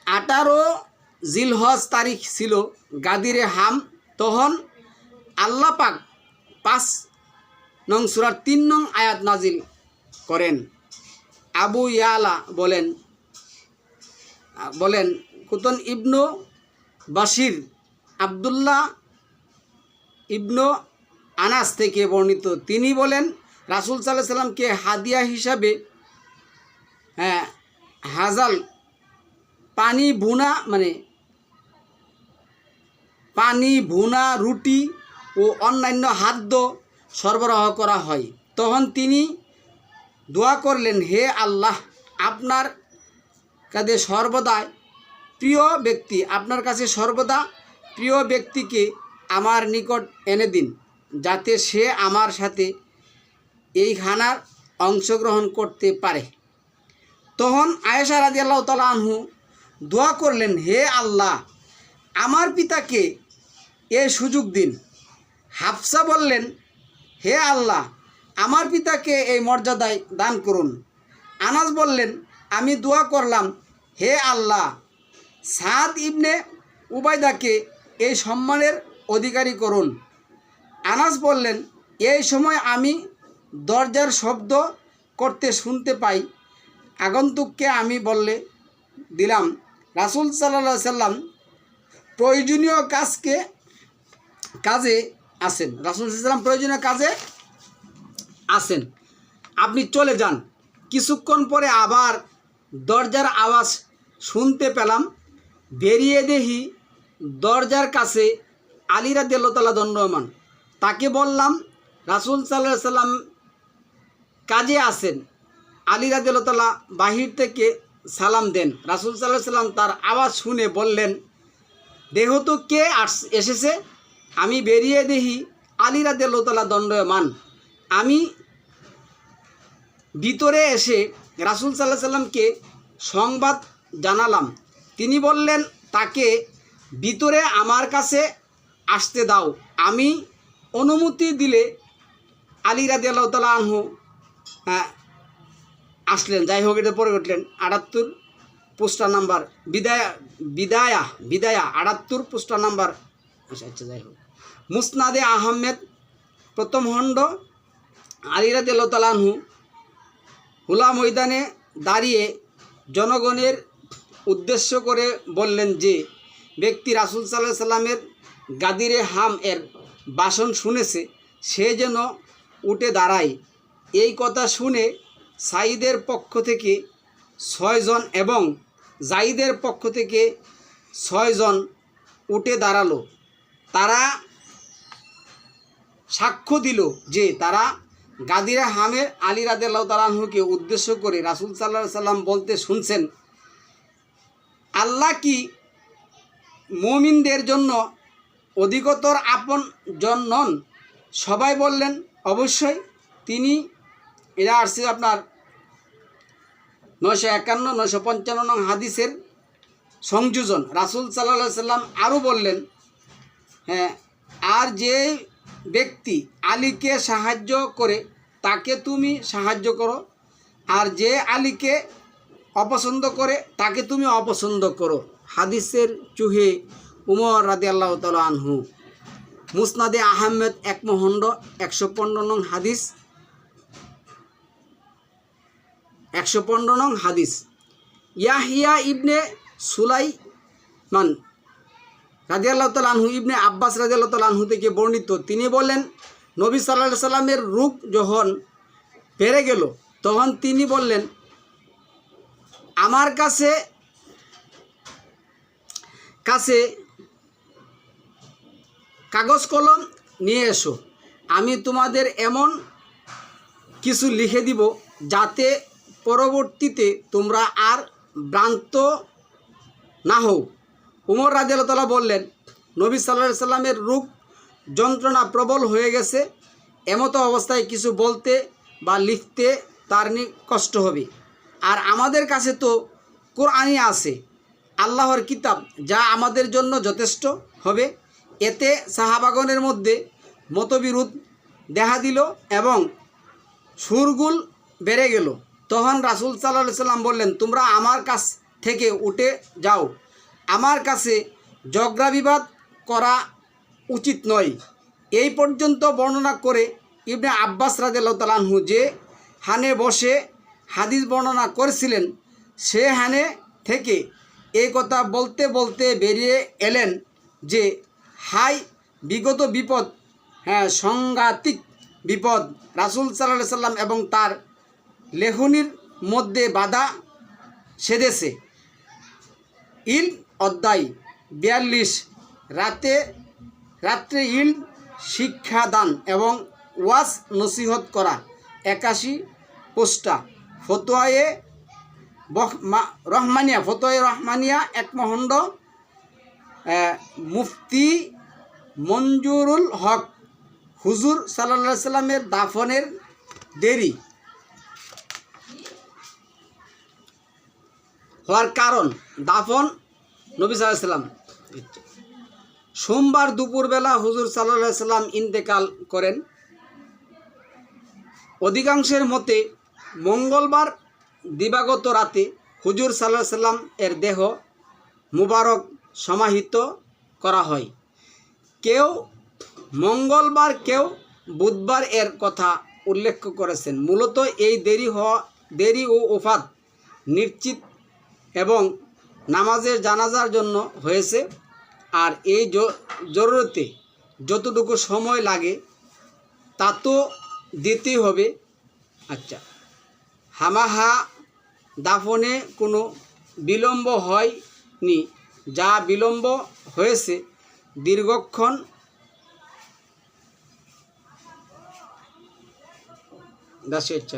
18 জিলহজ তারিখ ছিল গাদিরে হাম। তখন আল্লাহ পাক 5 নং সূরার 3 নং আয়াত নাজিল করেন। আবু ইয়ালা বলেন কুতন ইবনু বাশির আবদুল্লাহ ইবনু আনাস থেকে বর্ণিত। তিনি বলেন, রাসূল সাল্লাল্লাহু আলাইহি সাল্লামকে হাদিয়া হিসাবে হাজাল পানি ভুনা রুটি ও অন্যান্য খাদ্য সরবরাহ করা হয়। তখন তিনি দোয়া করলেন, হে আল্লাহ, আপনার কাছে সর্বদা প্রিয় ব্যক্তিকে আমার নিকট এনে দিন, যাতে সে আমার সাথে এই খানার অংশগ্রহণ করতে পারে। তখন আয়েশা রাদিয়াল্লাহু তাআলা আনহু দোয়া করলেন, হে আল্লাহ, আমার পিতাকে এই সুযোগ দিন। হাফসা বললেন, হে আল্লাহ, আমার পিতাকে এই মর্যাদায় দান করুন। আনাস বললেন, আমি দোয়া করলাম, হে আল্লাহ, সাদ ইবনে উবাইদাকে এই সম্মানের অধিকারী করুন। আনাস বললেন, এই সময় আমি দরজার শব্দ করতে শুনতে পাই। আগন্তুককে আমি বলে দিলাম, রাসূল সাল্লাল্লাহু আলাইহি সাল্লাম প্রয়োজনীয় কাজে আসেন। রাসূল সাল্লাল্লাহু আলাইহি সাল্লাম প্রয়োজনীয় কাজে আসেন, আপনি চলে যান। কিছুক্ষণ পরে আবার দরজার আওয়াজ শুনতে পেলাম। বেরিয়ে দেখি দরজার কাছে আলী রাদিয়াল্লাহু তাআলা দণ্ডায়মান। তাকে বললাম, রাসূল সাল্লাল্লাহু আলাইহি সাল্লাম কাজে আসেন। আলী রাদিয়াল্লাহু তাআলা বাহির থেকে সালাম দেন। রাসূল সাল্লাল্লাহু আলাইহি সাল্লাম তার আওয়াজ শুনে বললেন, দেখো তো কে এসেছে। আমি বেরিয়ে দেখি আলী রাদিয়াল্লাহু তাআলা দণ্ডায়মান। আমি ভিতরে এসে রাসূল সাল্লাল্লাহু আলাইহি সাল্লামকে সংবাদ জানালাম। তিনি বললেন, তাকে ভিতরে আমার কাছে আসতে দাও। আমি অনুমতি দিলে আলী রাদিয়াল্লাহু তাআলা আনহু আসলেন। যাই হোক, এটা পরে উঠলেন 78 পৃষ্ঠা নাম্বার বিদায়া 78 পৃষ্ঠা নাম্বার। আচ্ছা, যাই হোক, মুসনাদে আহমেদ প্রথম খণ্ড। আলী রাদিয়াল্লাহু তাআলা আনহু হুলা ময়দানে দাঁড়িয়ে জনগণের উদ্দেশ্য করে বললেন যে, ব্যক্তি রাসূল সাল্লাল্লাহু আলাইহি সাল্লামের গাদিরে হাম এর ভাষণ শুনেছে সে যেন উঠে দাঁড়ায়। এই কথা শুনে সাঈদের পক্ষ থেকে 6 জন এবং জাইদের পক্ষ থেকে 6 জন উঠে দাঁড়ালো। তারা সাক্ষ্য দিল যে তারা গাদিরে হামের আলী রাদিয়াল্লাহু তাআলা আনহুকে উদ্দেশ্য করে রাসূল সাল্লাল্লাহু আলাইহি সাল্লাম বলতে শুনছেন, আল্লাহ কি মুমিনদের জন্য অধিকতর আপন জন নন? সবাই বললেন অবশ্যই। তিনি এরা আসছে আপনার 951 955 নং হাদিসের সংযোজন। রাসূল সাল্লাল্লাহু আলাইহি সাল্লাম আরও বললেন, হ্যাঁ, আর যে ব্যক্তি আলীকে সাহায্য করে তাকে তুমি সাহায্য করো, আর যে আলীকে অপছন্দ করে তাকে তুমি অপছন্দ করো। হাদিসের চুহে উমর রাদিয়াল্লাহু তাআলা আনহু। মুসনাদে আহমেদ 1 খণ্ড 115 নং হাদিস, 115 নং হাদিস। ইয়াহিয়া ইবনে সুলাইমান রাদিয়াল্লাহু তাআলা আনহু ইবনে আব্বাস রাদিয়াল্লাহু তাআলা আনহু থেকে বর্ণিত, তিনি বলেন, নবী সাল্লাল্লাহু আলাইহি সাল্লামের রূপ যখন বেড়ে গেল তখন তিনি বললেন, আমার কাছে কাগজ কলম নিয়ে এসো, আমি তোমাদের এমন কিছু লিখে দিব যাতে পরবর্তীতে তোমরা আর ভ্রান্ত না হও। উমর রাদিয়াল্লাহু তাআলা বললেন, নবী সাল্লাল্লাহু আলাইহি সাল্লামের রূপ যন্ত্রণা প্রবল হয়ে গেছে, এমতো অবস্থায় কিছু বলতে বা লিখতে তার কষ্ট হবে। আর আমাদের কাছে তো কোরআনই আছে, আল্লাহর কিতাব, যা আমাদের জন্য যথেষ্ট হবে। এতে সাহাবাগণের মধ্যে মতবিরোধ দেখা দিল এবং সুরগুল বেড়ে গেল। তখন রাসূল সাল্লাল্লাহু আলাইহি সাল্লাম বললেন, তোমরা আমার কাছ থেকে উঠে যাও, আমার কাছে ঝগড়া বিবাদ করা উচিত নয়। এই পর্যন্ত বর্ণনা করে ইবনে আব্বাস রাদিয়াল্লাহু তাআলা আনহু যে হানে বসে হাদিস বর্ণনা করেছিলেন, সে হানে থেকে এই কথা বলতে বলতে বেরিয়ে এলেন যে, হাই বিগত বিপদ, হ্যাঁ, সাংঘাতিক বিপদ রাসূল সাল্লাল্লাহু আলাইহি সাল্লাম এবং তার লেখনির মধ্যে বাধা সেধেছে। ইল অধ্যায় 42, রাত্রে ইল শিক্ষাদান এবং ওয়াজ নসিহত করা 81 পৃষ্ঠা। ফতোয়ায়ে রহমানিয়া 1 খণ্ড। মুফতি মঞ্জুরুল হক, হুজুর সাল্লাল্লাহু আলাইহি সাল্লামের দাফনের দেরি হওয়ার কারণ। দাফন নবী সাল্লাল্লাহু আলাইহি সাল্লাম সোমবার দুপুরবেলা হুজুর সাল্লাল্লাহু আলাইহি সাল্লাম ইন্তেকাল করেন। অধিকাংশের মতে মঙ্গলবার দিবাগত রাতে হুজুর সাল্লাল্লাহু আলাইহি সাল্লাম এর দেহ মুবারক সমাহিত করা হয়। কেউ মঙ্গলবার, কেউ বুধবার এর কথা উল্লেখ করেছেন। মূলত এই দেরি ও ওফাত নিশ্চিত এবং নামাজের জানাজার জন্য হয়েছে। আর এই জরুরতে যতটুকু সময় লাগে তা তো দিতেই হবে। আচ্ছা, হামাহা দাফনে কোনো বিলম্ব হয়নি, যা বিলম্ব হয়েছে দীর্ঘক্ষণ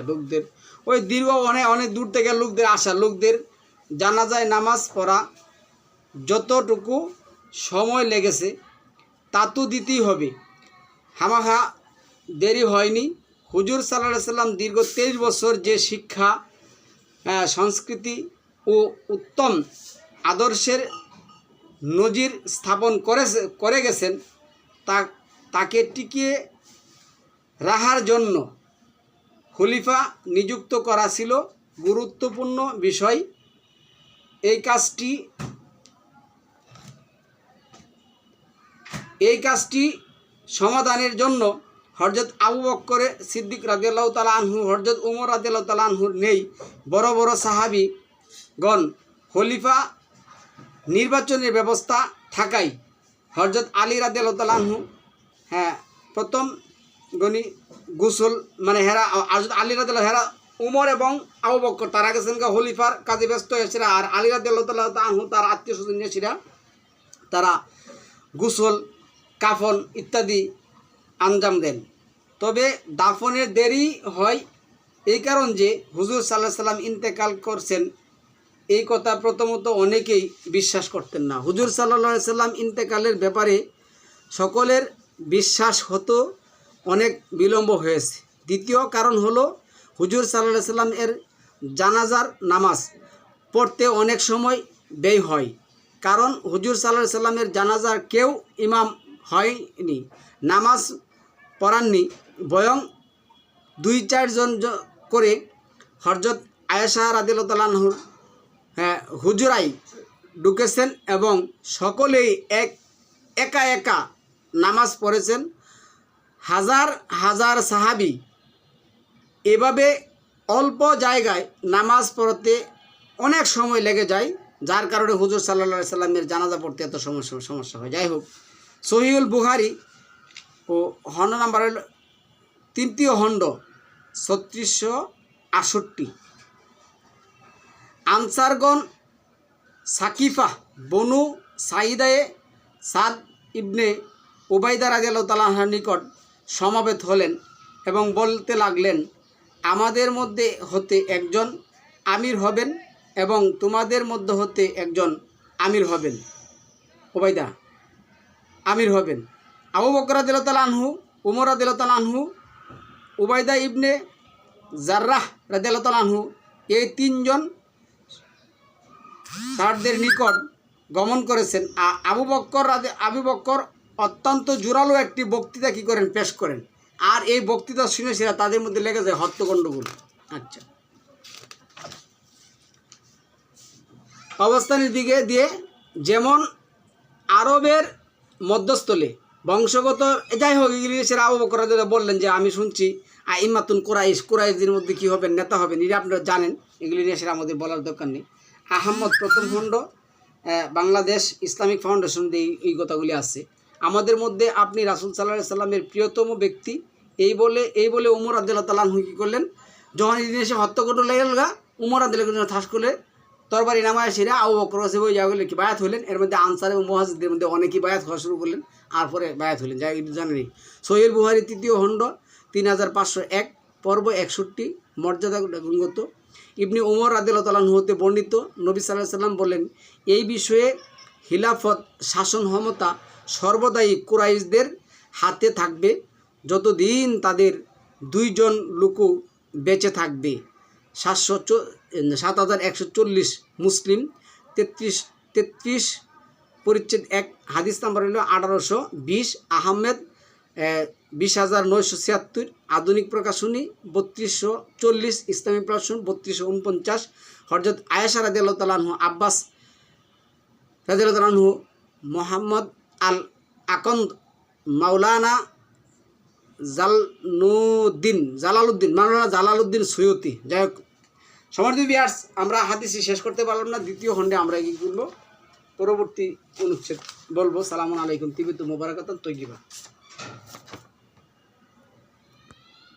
লোকদের ওই দীর্ঘ অনেক দূর থেকে লোকদের আসা, লোকদের জানাজায় নামাজ পড়া যতটুকু সময় লেগেছে তা তো দিতেই হবে। হামাহা দেরি হয়নি। হুজুর সাল্লাল্লাহু আলাইহি সাল্লাম দীর্ঘ 23 বছর যে শিক্ষা, সংস্কৃতি ও উত্তম আদর্শের নজির স্থাপন করে গেছেন, তাকে টিকিয়ে রাখার জন্য খলিফা নিযুক্ত করা ছিল গুরুত্বপূর্ণ বিষয়। এই কাজটি সমাধানের জন্য হযরত আবু বকর সিদ্দিক রাদিয়াল্লাহু তাআলা আনহু, হযরত উমর রাদিয়াল্লাহু তাআলা আনহুর নেই বড় বড় সাহাবীগণ খলিফা নির্বাচনের ব্যবস্থা থাকাই হযরত আলী রাদিয়াল্লাহু তাআলা আনহু হ্যাঁ প্রথম গনি গোসল মানে হেরা হযরত আলী রাদিয়াল্লাহু হেরা উমর এবং আবু বকর তারা গেছেন খলিফার কাজে ব্যস্ত হয়েছিল, আর আলী রাদিয়াল্লাহু তাআলা আনহু তার আত্মীয় স্বজন নিয়েছিল, তারা গোসল কাফন ইত্যাদি আঞ্জাম দেন। তবে দাফনের দেরি হয় এই কারণ যে হুজুর সাল্লাল্লাহু আলাইহি সাল্লাম ইন্তেকাল করছেন এই কথা প্রথমত অনেকেই বিশ্বাস করতেন না। হুজুর সাল্লাল্লাহু আলাইহি সাল্লাম ইন্তেকালের ব্যাপারে সকলের বিশ্বাস হতো অনেক বিলম্ব হয়েছে। দ্বিতীয় কারণ হলো হুজুর সাল্লাল্লাহু আলাইহি সাল্লাম এর জানাজার নামাজ পড়তে অনেক সময় ব্যয় হয়, কারণ হুজুর সাল্লাল্লাহু আলাইহি সাল্লামের জানাজার কেউ ইমাম হয়নি, নামাজ পড়াননি, বরং 2-4 জন করে হযরত আয়েশা রাদিয়াল্লাহু তাআলা আনহু হুজরাই ঢুকেছেন এবং সকলেই একা একা নামাজ পড়েছেন। হাজার হাজার সাহাবী এভাবে অল্প জায়গায় নামাজ পড়তে অনেক সময় লেগে যায়, যার কারণে হুজুর সাল্লাল্লাহু আলাইহি সাল্লামের জানাজা পড়তে এত সমস্যা হয়। যাই হোক, সহিহুল বুখারী ও খণ্ড নাম্বার 3য় খণ্ড 3668 আনসারগণ সাকিফা বনু সাইদায়ে সাদ ইবনে উবাইদা রাদিয়াল্লাহু তাআলা আনহুর নিকট সমবেত হলেন এবং বলতে লাগলেন, আমাদের মধ্যে হতে একজন আমির হবেন এবং তোমাদের মধ্য হতে একজন আমির হবেন। উবাইদা আমির হবেন। আবু বকর রাদিয়াল্লাহু তাআলা আনহু, উমর রাদিয়াল্লাহু তাআলা আনহু, উবাইদা ইবনে জাররাহ রাদিয়াল্লাহু তাআলা আনহু এই 3 জন তাদের নিকট গমন করেছেন। আবু বকর অত্যন্ত জোরালো একটি বক্তৃতা কী করেন পেশ করেন, আর এই বক্তৃতা শুনে সেরা তাদের মধ্যে লেগে যায় হট্টগণ্ডগোল। আচ্ছা, অবস্থানের দিকে দিয়ে যেমন আরবের মধ্যস্থলে বংশগত যাই হোক ইংলিশের আবু বকর রাদিয়াল্লাহু বললেন যে আমি শুনছি আইমাতুন কুরাইশদের মধ্যে কী হবেন, নেতা হবেন, এরা আপনারা জানেন, এগুলি নিয়ে সেটা আমাদের বলার দরকার নেই। আহমদ প্রথম খণ্ড বাংলাদেশ ইসলামিক ফাউন্ডেশন দিয়ে এই কথাগুলি আছে। আমাদের মধ্যে আপনি রাসূল সাল্লাল্লাহু আলাইহি সাল্লামের প্রিয়তম ব্যক্তি এই বলে উমর রাদিয়াল্লাহু তাআলা আনহু কী করলেন, যখন এই জিনিসে হত্যাকাণ্ড লেগে গেল উমর রাদিয়াল্লাহু তাআলা ঠাস করে তরবারি নামায় সেরা আবু বকর কাছে বই যাওয়া কি বায়াত হলেন। এর মধ্যে আনসার এবং মুহাজিরদের মধ্যে অনেকেই বায়াত হওয়া শুরু করলেন, আর পরে বায়াত হলেন, যা জানেনি। সহিহুল বুখারী 3য় খণ্ড 3501 পর্ব 61 মর্যাদা গুণগত ইবনে উমর রাদিয়াল্লাহু তাআলা আনহু হতে বর্ণিত, নবী সাল্লাল্লাহু আলাইহি সাল্লাম বলেন, এই বিষয়ে খিলাফত শাসন ক্ষমতা সর্বদাই কুরাইশদের হাতে থাকবে যতদিন তাদের 2 জন লোক বেঁচে থাকবে। 7140 মুসলিম 33 পরিচ্ছেদ 1 হাদিস নাম্বার হলো 1820 আহমেদ 20976 আধুনিক প্রকাশনী 3240 ইসলামী প্রকাশন 3249 হযরত আয়েশা রাদিয়াল্লাহু তাআলা আনহু আব্বাস রাদিয়াল্লাহু তাআলা আনহু মুহাম্মদ আল আকন্দ মাওলানা মাওলানা জালালউদ্দিন সৈয়দী। যাই হোক সম্মানিত ভিউয়ার্স, আমরা হাদিসই শেষ করতে পারলাম না, 2য় খণ্ডে আমরা কি করব পরবর্তী অনুচ্ছেদ বলবো। সালামু আলাইকুম, তিবিতু মুবারাকাতুন তৈয়িবা।